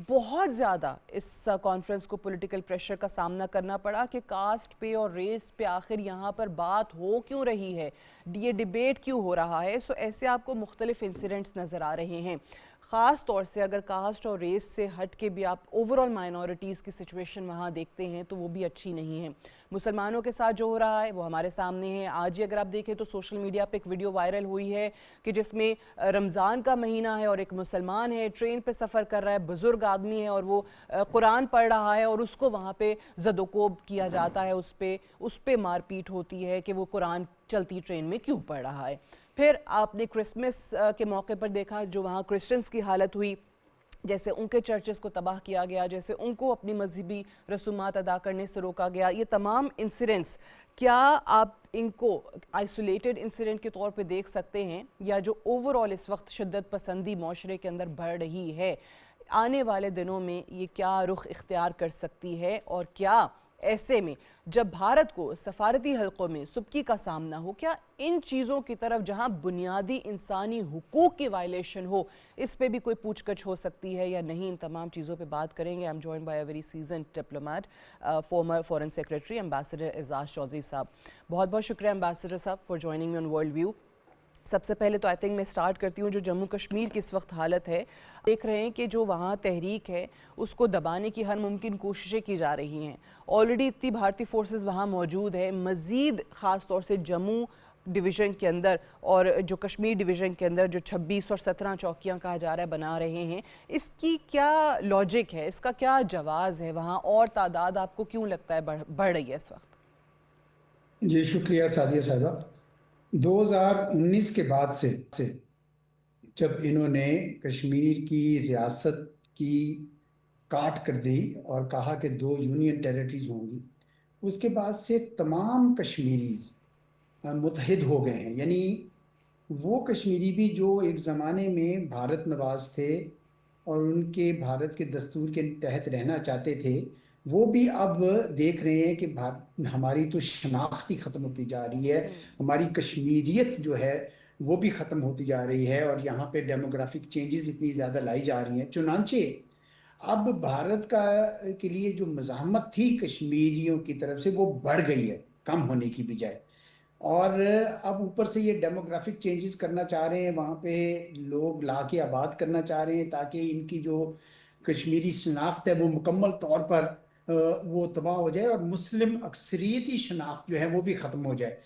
A: बहुत ज़्यादा इस कॉन्फ्रेंस को पॉलिटिकल प्रेशर का सामना करना पड़ा कि कास्ट पे और रेस पे आखिर यहाँ पर बात हो क्यों रही है, ये डिबेट क्यों हो रहा है। सो ऐसे आपको मुख्तलिफ इंसिडेंट्स नज़र आ रहे हैं। ख़ास तौर से अगर कास्ट और रेस से हट के भी आप ओवरऑल माइनॉरिटीज़ की सिचुएशन वहाँ देखते हैं तो वो भी अच्छी नहीं है। मुसलमानों के साथ जो हो रहा है वो हमारे सामने है। आज ही अगर आप देखें तो सोशल मीडिया पे एक वीडियो वायरल हुई है कि जिसमें रमज़ान का महीना है और एक मुसलमान है, ट्रेन पे सफ़र कर रहा है, बुज़ुर्ग आदमी है और वो कुरान पढ़ रहा है और उसको वहाँ पे ज़दोकोब किया जाता है, उस पे मारपीट होती है कि वो कुरान चलती ट्रेन में क्यों पढ़ रहा है। फिर आपने क्रिसमस के मौके पर देखा जो वहाँ क्रिश्चियंस की हालत हुई, जैसे उनके चर्चेस को तबाह किया गया, जैसे उनको अपनी मजहबी रसूमात अदा करने से रोका गया। ये तमाम इंसिडेंट्स क्या आप इनको आइसोलेटेड इंसिडेंट के तौर पे देख सकते हैं या जो ओवरऑल इस वक्त शिद्दत पसंदी माशरे के अंदर बढ़ रही है, आने वाले दिनों में ये क्या रुख इख्तियार कर सकती है और क्या ऐसे में जब भारत को सफारती हलकों में सुबकी का सामना हो, क्या इन चीज़ों की तरफ जहां बुनियादी इंसानी हुकूक की वायलेशन हो, इस पे भी कोई पूछगछ हो सकती है या नहीं? इन तमाम चीज़ों पे बात करेंगे। I am joined by a very seasoned diplomat, former foreign secretary ambassador Ejaz Chaudhry sahab. बहुत बहुत शुक्रिया ambassador sahab for joining me on world view. सबसे पहले तो आई थिंक मैं स्टार्ट करती हूँ जो जम्मू कश्मीर की इस वक्त हालत है। देख रहे हैं कि जो वहाँ तहरीक है उसको दबाने की हर मुमकिन कोशिशें की जा रही हैं। ऑलरेडी इतनी भारतीय फोर्सेस वहाँ मौजूद है, मज़ीद ख़ास तौर से जम्मू डिवीज़न के अंदर और जो कश्मीर डिवीज़न के अंदर जो 26 और 17 चौकियां कहा जा रहा है बना रहे हैं, इसकी क्या लॉजिक है, इसका क्या जवाज़ है वहाँ, और तादाद आपको क्यों लगता है बढ़ रही है इस वक्त?
F: जी शुक्रिया सादिया साहबा। 2019 के बाद से जब इन्होंने कश्मीर की रियासत की काट कर दी और कहा कि 2 यूनियन टेरिटरीज होंगी, उसके बाद से तमाम कश्मीरीज मुत्तहिद हो गए हैं। यानी वो कश्मीरी भी जो एक ज़माने में भारत नवाज थे और उनके भारत के दस्तूर के तहत रहना चाहते थे, वो भी अब देख रहे हैं कि हमारी तो शनाख्त ही ख़त्म होती जा रही है, हमारी कश्मीरियत जो है वो भी ख़त्म होती जा रही है और यहाँ पे डेमोग्राफिक चेंजेस इतनी ज़्यादा लाई जा रही हैं। चुनांचे अब भारत का के लिए जो मज़ाहमत थी कश्मीरियों की तरफ से वो बढ़ गई है कम होने की बजाय। और अब ऊपर से ये डेमोग्राफिक चेंजेस करना चाह रहे हैं, वहाँ पे लोग ला के आबाद करना चाह रहे हैं ताकि इनकी जो कश्मीरी शनाख्त है वो मुकम्मल तौर पर वो तबाह हो जाए और मुस्लिम अक्सरियती शनाख्त जो है वो भी ख़त्म हो जाए।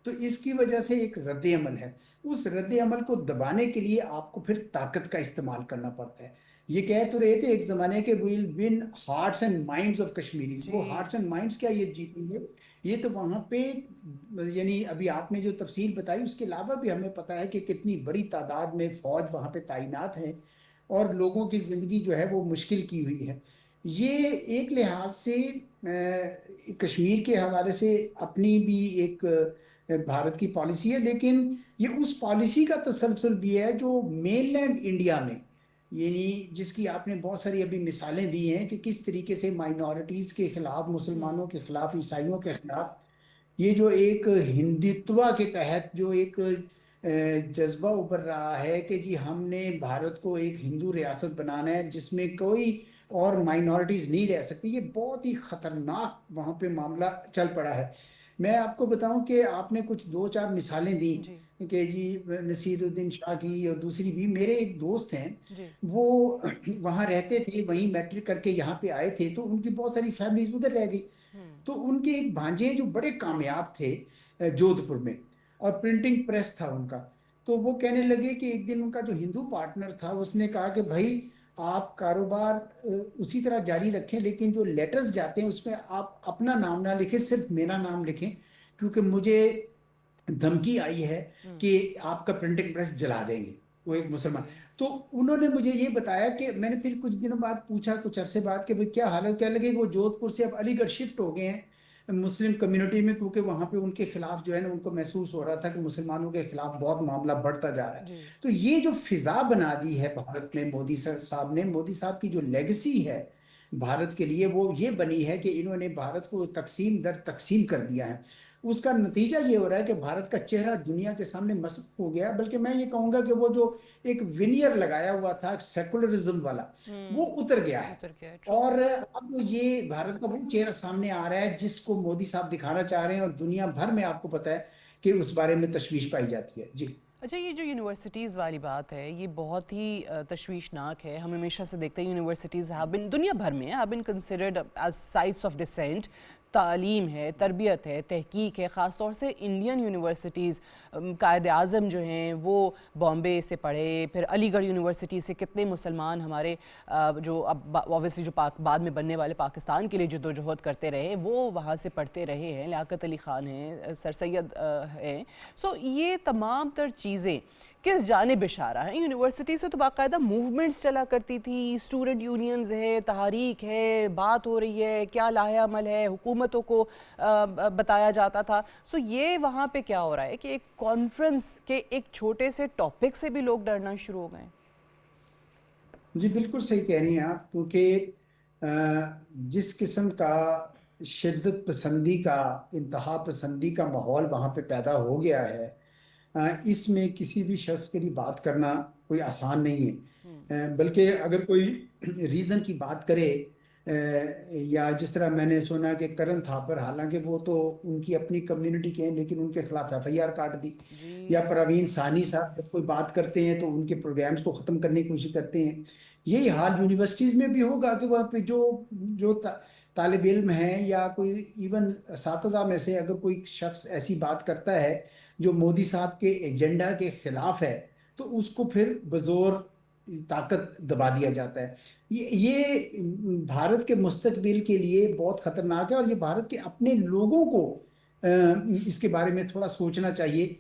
F: तो इसकी वजह से एक रद्द अमल है। उस रद्द अमल को दबाने के लिए आपको फिर ताकत का इस्तेमाल करना पड़ता है। ये कह तो रहे थे एक ज़माने के will win hearts and minds of Kashmiris, वो हार्ट्स एंड माइंड्स क्या ये जीतेंगे? ये तो वहाँ पे यानी अभी आपने जो तफसील बताई उसके अलावा भी हमें पता है कि कितनी बड़ी तादाद में फ़ौज वहाँ पे तैनात है और लोगों की ज़िंदगी जो है वो मुश्किल की हुई है। ये एक लिहाज से कश्मीर के हवाले से अपनी भी एक भारत की पॉलिसी है, लेकिन ये उस पॉलिसी का तसलसल भी है जो मेनलैंड इंडिया में, यानी जिसकी आपने बहुत सारी अभी मिसालें दी हैं कि किस तरीके से माइनॉरिटीज़ के खिलाफ, मुसलमानों के खिलाफ, ईसाइयों के खिलाफ ये जो एक हिंदुत्व के तहत जो एक जज्बा उभर रहा है कि जी हमने भारत को एक हिंदू रियासत बनाना है जिसमें कोई और माइनॉरिटीज़ नहीं रह सकती, ये बहुत ही ख़तरनाक वहाँ पे मामला चल पड़ा है। मैं आपको बताऊं कि आपने कुछ 2-4 मिसालें दी कि जी नसीरुद्दीन शाह की और दूसरी भी, मेरे एक दोस्त हैं वो वहाँ रहते थे, वहीं मैट्रिक करके यहाँ पे आए थे, तो उनकी बहुत सारी फैमिलीज उधर रह गई। तो उनके एक भांजे जो बड़े कामयाब थे जोधपुर में और प्रिंटिंग प्रेस था उनका, तो वो कहने लगे कि एक दिन उनका जो हिंदू पार्टनर था उसने कहा कि भाई आप कारोबार उसी तरह जारी रखें, लेकिन जो लेटर्स जाते हैं उसमें आप अपना नाम ना लिखें, सिर्फ मेरा नाम लिखें, क्योंकि मुझे धमकी आई है कि आपका प्रिंटिंग प्रेस जला देंगे। वो एक मुसलमान, तो उन्होंने मुझे ये बताया कि मैंने फिर कुछ दिनों बाद पूछा, कुछ अरसे बाद, कि भाई क्या हाल है? क्या लगे वो जोधपुर से अब अलीगढ़ शिफ्ट हो गए हैं मुस्लिम कम्युनिटी में, क्योंकि वहाँ पे उनके खिलाफ जो है ना उनको महसूस हो रहा था कि मुसलमानों के खिलाफ बहुत मामला बढ़ता जा रहा है। तो ये जो फिजा बना दी है भारत में मोदी साहब ने, मोदी साहब की जो लेगेसी है भारत के लिए वो ये बनी है कि इन्होंने भारत को तकसीम दर तकसीम कर दिया है। उसका नतीजा ये हो रहा है कि भारत का चेहरा दुनिया के सामने मस्क हो गया। बल्कि मैं ये कहूँगा कि वो जो एक विनियर लगाया हुआ था सेकुलरिज्म वाला वो उतर गया है और अब ये भारत का वो चेहरा सामने आ रहा है जिसको मोदी साहब दिखाना चाह रहे हैं और दुनिया भर में आपको पता है कि उस बारे में तशवीश पाई जाती है। जी
A: अच्छा, ये जो यूनिवर्सिटीज़ वाली बात है ये बहुत ही तशवीशनाक है। हम हमेशा से देखते हैं यूनिवर्सिटीज़ हैव बिन, दुनिया भर में have been considered as sites of dissent. तालीम है, तरबियत है, तहकीक है, ख़ास तौर से इंडियन यूनिवर्सिटीज़, कायद आज़म जो हैं वो बॉम्बे से पढ़े, फिर अलीगढ़ यूनिवर्सिटी से कितने मुसलमान हमारे जो अब ऑब्वियसली जो बाद में बनने वाले पाकिस्तान के लिए जद्दोजहद करते रहे वो वहाँ से पढ़ते रहे हैं। लियाकत अली ख़ान हैं, सर सैयद हैं। सो ये तमाम तर चीज़ें किस जानिब इशारा है? यूनिवर्सिटी से तो बाकायदा मूवमेंट्स चला करती थी, स्टूडेंट यूनियंस है, तहरीक है, बात हो रही है, क्या लाया अमल है, हुकूमतों को बताया जाता था। सो ये वहाँ पे क्या हो रहा है कि एक कॉन्फ्रेंस के एक छोटे से टॉपिक से भी लोग डरना शुरू हो गए?
F: जी बिल्कुल सही कह रही हैं आप, क्योंकि जिस किस्म का शिद्दत पसंदी का, इंतहा पसंदी का माहौल वहाँ पे पैदा हो गया है, इसमें किसी भी शख्स के लिए बात करना कोई आसान नहीं है। बल्कि अगर कोई रीज़न की बात करे या जिस तरह मैंने सुना कि करण थापर, हालांकि वो तो उनकी अपनी कम्युनिटी के हैं लेकिन उनके खिलाफ FIR काट दी, या परवीन सानी साहब जब कोई बात करते हैं तो उनके प्रोग्राम्स को ख़त्म करने की कोशिश करते हैं। यही हाल यूनिवर्सिटीज़ में भी होगा कि वहाँ पे जो तालिब इल्म हैं या कोई इवन असातिज़ा में से अगर कोई शख्स ऐसी बात करता है जो मोदी साहब के एजेंडा के खिलाफ है, तो उसको फिर बज़ोर ताकत दबा दिया जाता है। ये भारत के मुस्तकबिल के लिए बहुत खतरनाक है, और ये भारत के अपने लोगों को इसके बारे में थोड़ा सोचना चाहिए।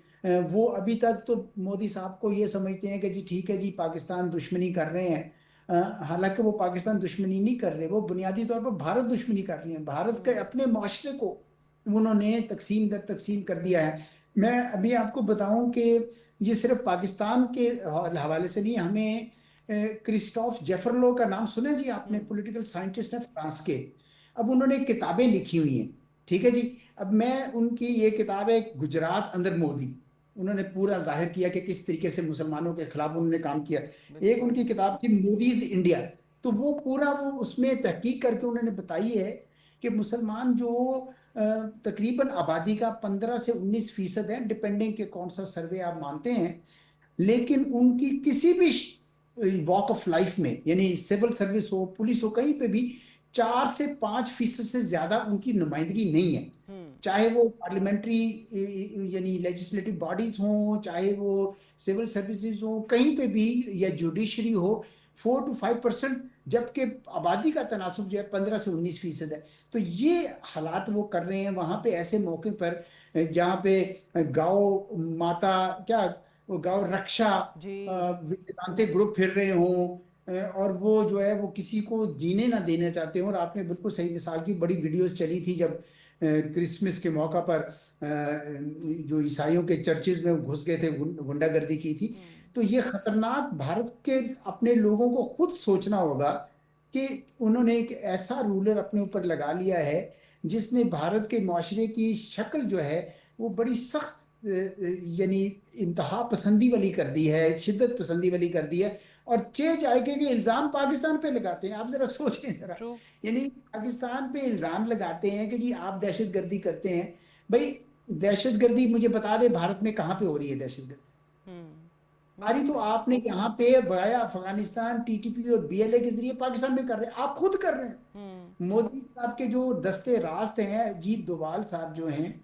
F: वो अभी तक तो मोदी साहब को ये समझते हैं कि जी ठीक है जी, पाकिस्तान दुश्मनी कर रहे हैं। हालांकि वो पाकिस्तान दुश्मनी नहीं कर रहे, वो बुनियादी तौर पर भारत दुश्मनी कर रही है। भारत के अपने माशरे को उन्होंने तकसीम दर तकसीम कर दिया है। मैं अभी आपको बताऊं कि ये सिर्फ पाकिस्तान के हवाले से नहीं, हमें क्रिस्टोफ जेफरलो का नाम सुना जी आपने? पॉलिटिकल साइंटिस्ट है फ्रांस के। अब उन्होंने किताबें लिखी हुई हैं, ठीक है जी। अब मैं उनकी ये किताब है गुजरात अंदर मोदी, उन्होंने पूरा जाहिर किया कि किस तरीके से मुसलमानों के खिलाफ उन्होंने काम किया। एक उनकी किताब थी मोदीज इंडिया, तो वो पूरा वो उसमें तहकीक करके उन्होंने बताई है कि मुसलमान जो तकरीबन आबादी का 15 से 19% है, डिपेंडिंग के कौन सा सर्वे आप मानते हैं, लेकिन उनकी किसी भी वॉक ऑफ लाइफ में, यानी सिविल सर्विस हो, पुलिस हो, कहीं पे भी 4 से 5% से ज्यादा उनकी नुमाइंदगी नहीं है। चाहे वो पार्लियामेंट्री यानी लेजिस्लेटिव बॉडीज हों, चाहे वो सिविल सर्विसेज हो, कहीं पे भी, या जुडिशरी हो, 4 to 5%, जबकि आबादी का तनासुब जो है 15 से 19% है। तो ये हालात वो कर रहे हैं वहां पे, ऐसे मौके पर जहाँ पे गौ माता क्या गौ रक्षा विजिलेंटे ग्रुप फिर रहे हों, और वो जो है वो किसी को जीने ना देना चाहते हों। और आपने बिल्कुल सही मिसाल की, बड़ी वीडियोस चली थी जब क्रिसमस के मौका पर जो ईसाइयों के चर्चेज में घुस गए थे, गुंडागर्दी की थी। तो ये खतरनाक, भारत के अपने लोगों को खुद सोचना होगा कि उन्होंने एक ऐसा रूलर अपने ऊपर लगा लिया है जिसने भारत के माशरे की शक्ल जो है वो बड़ी सख्त यानी इंतहा पसंदी वाली कर दी है, शिद्दत पसंदी वाली कर दी है। और चेज आएगा कि इल्जाम पाकिस्तान पे लगाते हैं। आप जरा सोचें जरा, यानी पाकिस्तान पे इल्जाम लगाते हैं कि जी आप दहशतगर्दी करते हैं। भाई दहशतगर्दी मुझे बता दे भारत में कहाँ पे हो रही है दहशतगर्दी? अरे तो आपने यहाँ पे वाया अफगानिस्तान टीटीपी और बीएलए के जरिए पाकिस्तान में कर रहे हैं, आप खुद कर रहे हैं। मोदी साहब के जो दस्ते रास्त हैं, अजीत डोभाल साहब जो हैं,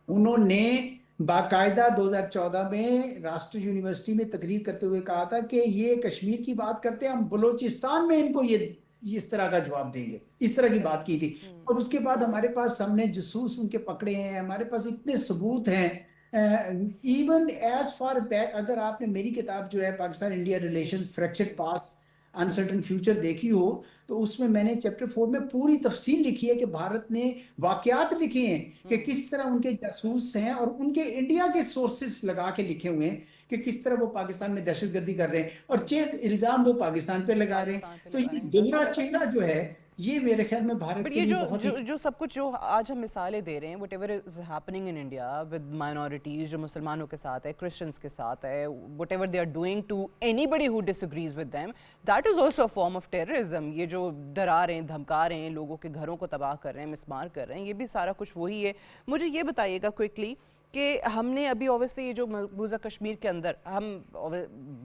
F: उन्होंने बाकायदा 2014 में राष्ट्रीय यूनिवर्सिटी में तकरीर करते हुए कहा था कि ये कश्मीर की बात करते हैं, हम बलूचिस्तान में इनको ये इस तरह का जवाब देंगे, इस तरह की बात की थी। और उसके बाद हमारे पास सामने जासूस उनके पकड़े हैं, हमारे पास इतने सबूत हैं। इवन एज फार बैक, अगर आपने मेरी किताब जो है Pakistan India relations fractured past uncertain future देखी हो, तो उसमें मैंने चैप्टर 4 में पूरी तफसील लिखी है कि भारत ने वाकयात लिखे हैं कि किस तरह उनके जासूस हैं, और उनके इंडिया के सोर्सेस लगा के लिखे हुए हैं कि किस तरह वो पाकिस्तान में दहशतगर्दी कर रहे हैं, और इल्जाम वो पाकिस्तान पे लगा रहे हैं। तो ये दोहरा चेहरा जो है, ये मेरे ख्याल में भारत के लिए बहुत ही
A: जो सब कुछ जो आज हम मिसालें दे रहे हैं, whatever is happening in India with minorities, जो मुसलमानों के साथ है, क्रिश्चियंस के साथ है, whatever they are doing to anybody who disagrees with them, that is also a form of terrorism. ये जो डरा रहे हैं, धमका रहे हैं, लोगों के घरों को तबाह कर रहे हैं, मिसमार कर रहे हैं, ये भी सारा कुछ वही है। मुझे ये बताइएगा क्विकली कि हमने अभी ऑब्वियसली ये जो मकबूजा कश्मीर के अंदर हम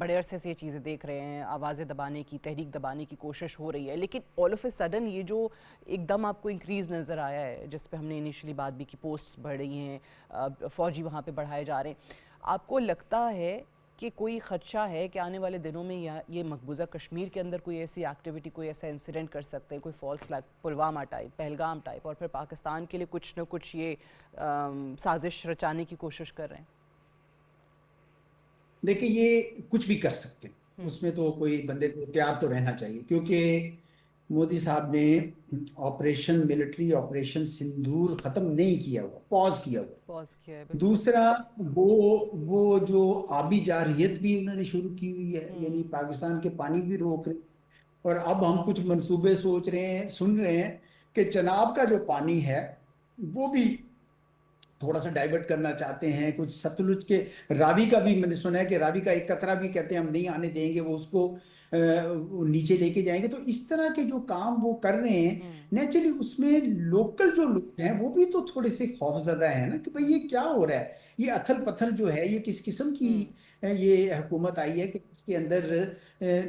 A: बड़े अरसे से ये चीज़ें देख रहे हैं, आवाज़ें दबाने की, तहरीक दबाने की कोशिश हो रही है, लेकिन ऑल ऑफ ए सडन ये जो एकदम आपको इंक्रीज़ नज़र आया है, जिस पे हमने इनिशियली बात भी की, पोस्ट्स बढ़ रही हैं, फ़ौजी वहाँ पे बढ़ाए जा रहे हैं, आपको लगता है कि कोई खदशा है कि आने वाले दिनों में ये मकबूजा कश्मीर के अंदर कोई ऐसी एक्टिविटी, कोई ऐसा इंसिडेंट कर सकते हैं, कोई false flag, Pulwama type, Pahalgam type, और फिर पाकिस्तान के लिए कुछ न कुछ ये साजिश रचाने की कोशिश कर रहे हैं?
F: देखिए, ये कुछ भी कर सकते हैं, उसमें तो कोई बंदे को तैयार तो रहना चाहिए, क्योंकि मोदी साहब ने मिलिट्री ऑपरेशन सिंदूर खत्म नहीं किया हुआ, पॉज किया हुआ। दूसरा, वो जो आबी जारहियत भी उन्होंने शुरू की हुई है, यानी पाकिस्तान के पानी भी रोक रहे। और अब हम कुछ मंसूबे सोच रहे हैं, सुन रहे हैं कि चनाब का जो पानी है वो भी थोड़ा सा डाइवर्ट करना चाहते हैं। कुछ सतलुज के रावी का भी मैंने सुना है कि रावी का एक कतरा भी कहते हैं हम नहीं आने देंगे, वो उसको वो नीचे लेके जाएंगे। तो इस तरह के जो काम वो कर रहे हैं नेचुरली उसमें लोकल जो लोग हैं वो भी तो थोड़े से खौफजदा है ना कि भाई ये क्या हो रहा है, ये अथल पथल जो है ये किस किस्म की ये हुकूमत आई है कि इसके अंदर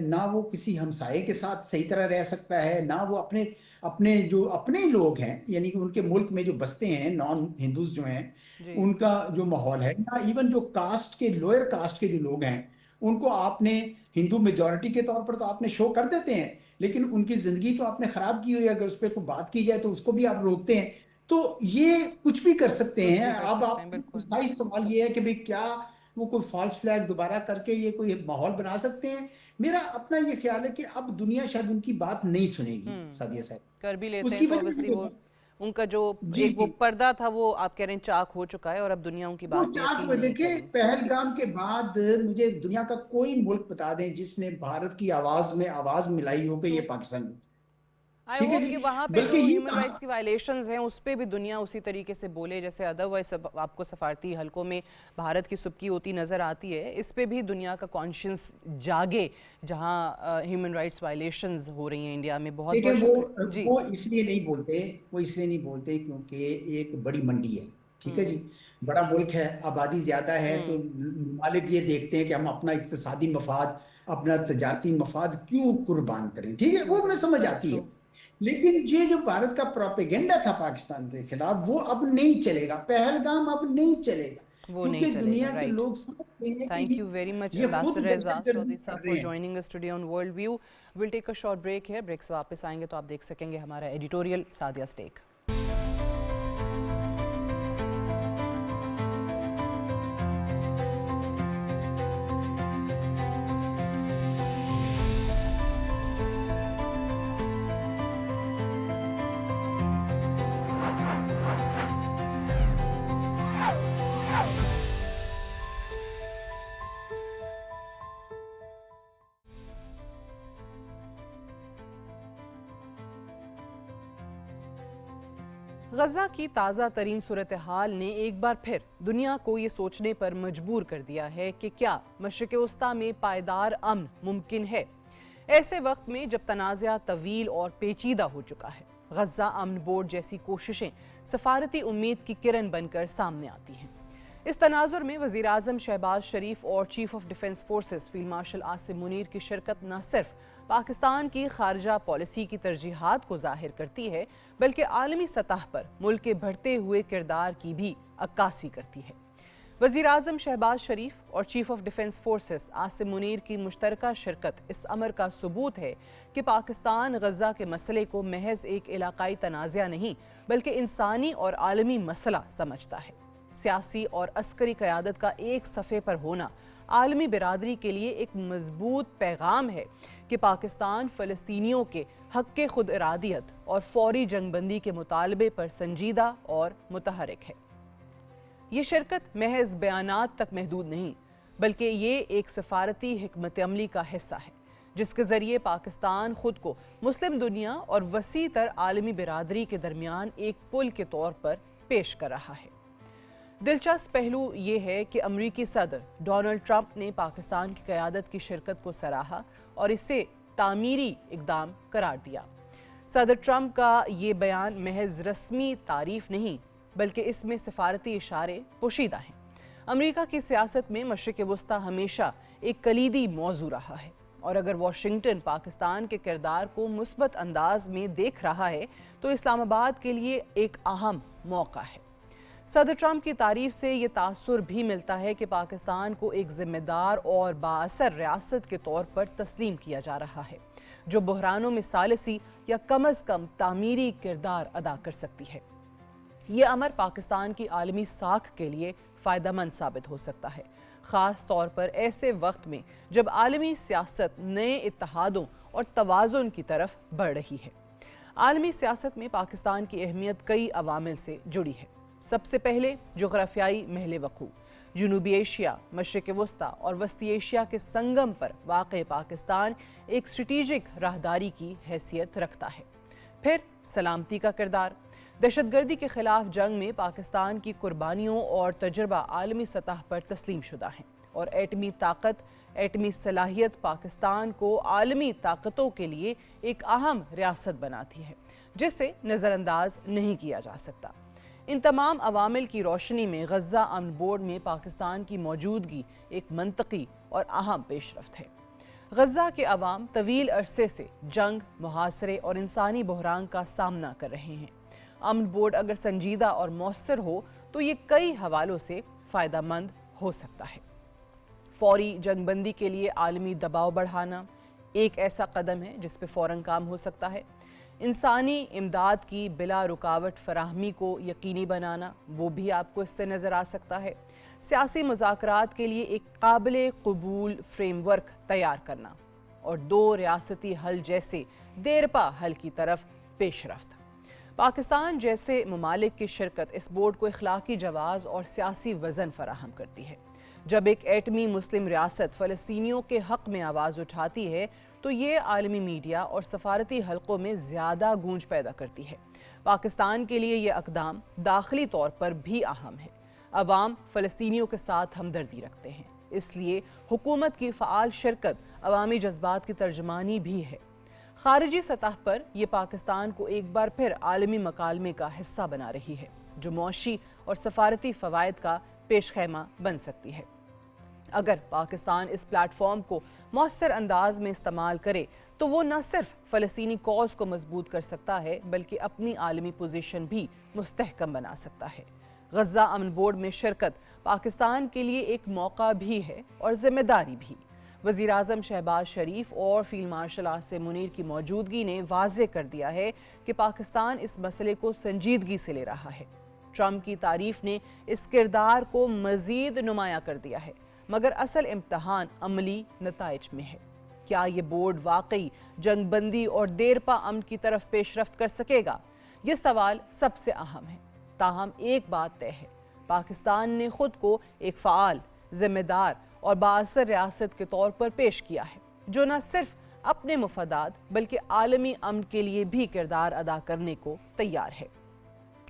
F: ना वो किसी हमसाये के साथ सही तरह रह सकता है, ना वो अपने अपने जो अपने लोग हैं यानी कि उनके मुल्क में जो बसते हैं नॉन हिंदूज जो हैं
A: जी।
F: उनका जो माहौल है, या इवन जो कास्ट के लोअर कास्ट के जो लोग हैं उनको आपने हिंदू मेजॉरिटी के तौर पर तो आपने शो कर देते हैं, लेकिन उनकी जिंदगी तो आपने खराब की हुई है, अगर उस पर कोई बात की जाए तो उसको भी आप रोकते हैं। तो ये कुछ भी कर सकते हैं।
A: कर
F: अब
A: सकते हैं,
F: आप
A: बिल्कुल।
F: सवाल ये है कि भाई क्या वो कोई फॉल्स फ्लैग दोबारा करके ये कोई माहौल बना सकते हैं? मेरा अपना ये ख्याल है कि अब दुनिया शायद उनकी बात नहीं सुनेगी सादिया साहब।
A: कर भी लेते हैं
F: उसकी
A: तो
F: वजह
A: ऑब्वियसली
F: ये
A: वो
F: है-
A: उनका जो
F: जी
A: एक वो
F: जी,
A: पर्दा था वो आप कह रहे हैं चाक हो चुका है और अब दुनिया उनकी
F: वो
A: बात पे
F: चाक
A: यकीन
F: में
A: नहीं
F: देखिए
A: करेगी।
F: पहलगाम के बाद मुझे दुनिया का कोई मुल्क बता दें जिसने भारत की आवाज में आवाज मिलाई हो कि ये पाकिस्तान।
A: आई
F: ठीक है
A: होप
F: जी।
A: कि वहाँ पे
F: बल्कि
A: जो
F: ये
A: ह्यूमन
F: कहा
A: राइट्स की वायलेशंस हैं उस पे भी दुनिया उसी तरीके से बोले जैसे अदरवाइज आपको सफारती हलकों में भारत की सुबकी होती नज़र आती है, इस पे भी दुनिया का कॉन्शियस जागे जहाँ ह्यूमन राइट्स वायलेशंस हो रही हैं इंडिया में। बहुत
F: देखिए
A: बहुत शुक्रिया जी।
F: वो इसलिए नहीं बोलते, वो इसलिए नहीं बोलते क्योंकि एक बड़ी मंडी है, ठीक है जी, बड़ा मुल्क है, आबादी ज्यादा है, तो मालिक ये देखते हैं कि हम अपना इक्तिसादी मफाद अपना तजारती मफाद क्यों कुर्बान करें, ठीक है,
A: क्यों
F: वो हमें
A: करें,
F: समझ
A: दैट्स
F: आती
A: ट्रू।
F: है। लेकिन ये जो भारत का प्रोपेगेंडा था पाकिस्तान के खिलाफ वो अब नहीं चलेगा, पहलगाम अब नहीं चलेगा,
A: वो नहीं
F: क्योंकि
A: चलेगा,
F: दुनिया के
A: राइट।
F: लोग समझते हैं कि
A: Thank you very much,
F: ये खुद
A: Ambassador Aizaz
F: दहशतगर्दी
A: Chaudhary
F: कर
A: साहब,
F: रहे
A: for
F: हैं।
A: joining us today on World View. We'll take a short break here. Break से वापस आएंगे तो आप देख सकेंगे हमारा एडिटोरियल सादिया स्टेक। गजा की ताज़ा तरीन सूरत हाल ने एक बार फिर दुनिया को ये सोचने पर मजबूर कर दिया है कि क्या मशरिक़ वस्ता में पायदार अमन मुमकिन है। ऐसे वक्त में जब तनाज़ा तवील और पेचीदा हो चुका है, गजा अमन बोर्ड जैसी कोशिशें सफारती उम्मीद की किरण बनकर सामने आती हैं। इस तनाजुर में वज़ीर आज़म शहबाज शरीफ और chief of defence forces field marshal Asim Munir की शिरकत न सिर्फ पाकिस्तान की खारजा पॉलिसी की तरजीहात को जाहिर करती है बल्कि आलमी सतह पर मुल्क के बढ़ते हुए किरदार की भी अक्कासी करती है। वज़ीर आज़म शहबाज शरीफ और chief of defence forces Asim Munir की मुश्तरका शिरकत इस अमर का सबूत है कि पाकिस्तान गजा के मसले को महज एक इलाकाई तनाज़ा नहीं बल्कि इंसानी और आलमी मसला समझता है। सियासी और अस्करी क़यादत का एक सफ़े पर होना आलमी बिरादरी के लिए एक मजबूत पैगाम है कि पाकिस्तान फ़लस्तीनियों के हक़ के खुद इरादियत और फौरी जंगबंदी के मुतालबे पर संजीदा और मुतहरिक है। ये शिरकत महज बयानात तक महदूद नहीं बल्कि ये एक सफारती हिकमत अमली का हिस्सा है जिसके ज़रिए पाकिस्तान खुद को मुस्लिम दुनिया और वसी तर आलमी बिरादरी के दरमियान एक पुल के तौर पर पेश कर रहा है। दिलचस्प पहलू ये है कि अमरीकी सदर डोनाल्ड ट्रंप ने पाकिस्तान की क़यादत की शिरकत को सराहा और इसे तामीरी इक़दाम करार दिया। सदर ट्रंप का ये बयान महज रस्मी तारीफ नहीं बल्कि इसमें सफारती इशारे पोशीदा हैं। अमरीका की सियासत में मशरिक़ वस्ता हमेशा एक कलीदी मौजू रहा है और अगर वाशिंगटन पाकिस्तान के किरदार को मुस्बत अंदाज में देख रहा है तो इस्लामाबाद के लिए एक अहम मौका है। सदर ट्रंप की तारीफ से ये तासुर भी मिलता है कि पाकिस्तान को एक जिम्मेदार और बाअसर रियासत के तौर पर तस्लीम किया जा रहा है जो बहरानों में सालसी या कम अज़ कम तामीरी किरदार अदा कर सकती है। ये अमर पाकिस्तान की आलमी साख के लिए फ़ायदेमंद साबित हो सकता है, ख़ास तौर पर ऐसे वक्त में जब आलमी सियासत नए इत्तेहादों और तवाज़ुन की तरफ बढ़ रही है। आलमी सियासत में पाकिस्तान की अहमियत कई अवामिल से जुड़ी है। सबसे पहले जोग्राफियाई महल वक़ू, जनूबी एशिया, मशरिक़ वस्ता और वस्ती एशिया के संगम पर वाक़ पाकिस्तान एक स्ट्रेटेजिक राहदारी की हैसियत रखता है। फिर सलामती का किरदार, दहशतगर्दी के खिलाफ जंग में पाकिस्तान की कुर्बानियों और तजुर्बा आलमी सतह पर तस्लीम शुदा हैं और एटमी ताकत, एटमी सलाहियत पाकिस्तान को आलमी ताकतों के लिए एक अहम रियासत बनाती है जिसे नज़रअंदाज नहीं किया जा सकता। इन तमाम अवामिल की रोशनी में गज़ा अमन बोर्ड में पाकिस्तान की मौजूदगी एक मंतकी और अहम पेशरफ्त है। गज़ा के अवाम तवील अरसे से जंग, मुहासरे और इंसानी बहरान का सामना कर रहे हैं। अमन बोर्ड अगर संजीदा और मौसर हो तो ये कई हवालों से फ़ायदेमंद हो सकता है। फौरी जंगबंदी के लिए आलमी दबाव बढ़ाना एक ऐसा कदम है जिस पे फ़ौरन काम हो सकता है। इंसानी इमदाद की बिला रुकावट फराहमी को यकीनी बनाना, वो भी आपको इससे नज़र आ सकता है। सियासी मुज़ाकरात के लिए एक काबिल कबूल फ्रेमवर्क तैयार करना और 2 रियासती हल जैसे देरपा हल की तरफ पेशरफ्त। पाकिस्तान जैसे ममालिक की शिरकत इस बोर्ड को इखलाकी जवाज़ और सियासी वज़न फराहम करती है। जब एक एटमी मुस्लिम रियासत फ़लस्तीनियों के हक़ में आवाज़ उठाती है तो ये आलमी मीडिया और सफारती हलकों में ज़्यादा गूंज पैदा करती है। पाकिस्तान के लिए ये इक़दाम दाखिली तौर पर भी अहम है। अवाम फ़लस्तीनियों के साथ हमदर्दी रखते हैं, इसलिए हुकूमत की फ़आल शिरकत अवामी जज्बात की तर्जुमानी भी है। खारिजी सतह पर यह पाकिस्तान को एक बार फिर आलमी मकालमे का हिस्सा बना रही है जो मौशी और सफारती फ़वाइद का पेशखैमा बन सकती है। अगर पाकिस्तान इस प्लेटफॉर्म को मौसर अंदाज में इस्तेमाल करे तो वो न सिर्फ फ़लस्तीनी कॉज को मजबूत कर सकता है बल्कि अपनी आलमी पोजीशन भी मुस्तहकम बना सकता है। गज़ा अमन बोर्ड में शिरकत पाकिस्तान के लिए एक मौका भी है और जिम्मेदारी भी। वज़ीर आज़म शहबाज शरीफ और फील्ड मार्शल आसिम मुनीर की मौजूदगी ने वाज़ेह कर दिया है कि पाकिस्तान इस मसले को संजीदगी से ले रहा है। ट्रंप की तारीफ ने इस किरदार को मज़ीद नुमाया कर दिया है, मगर असल इम्तहान अमली नताइज में है। क्या ये बोर्ड वाकई जंगबंदी और देरपा अमन की तरफ पेशरफ्त कर सकेगा? ये सवाल सबसे अहम है। ताहम एक बात तय है, पाकिस्तान ने खुद को एक फ़आल, जिम्मेदार और बाअसर रियासत के तौर पर पेश किया है जो न सिर्फ अपने मुफादात बल्कि आलमी अमन के लिए भी किरदार अदा करने को तैयार है।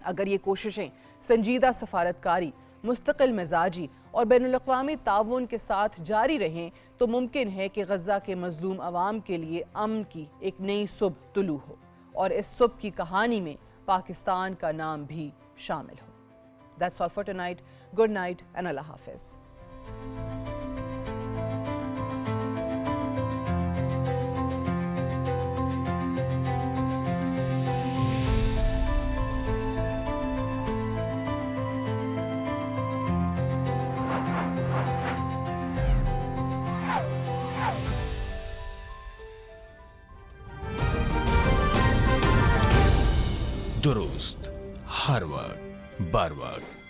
A: अगर ये कोशिशें संजीदा सफारतकारी, मुस्तकिल मिजाजी और बैनुल-अक़वामी ताउन के साथ जारी रहें तो मुमकिन है कि गज़ा के मज़लूम अवाम के लिए अमन की एक नई सुबह तुलू हो और इस सुबह की कहानी में पाकिस्तान का नाम भी शामिल हो। That's all for tonight. Good night and Allah Hafiz.
C: दुरुस्त हर वक्त बार वक्त।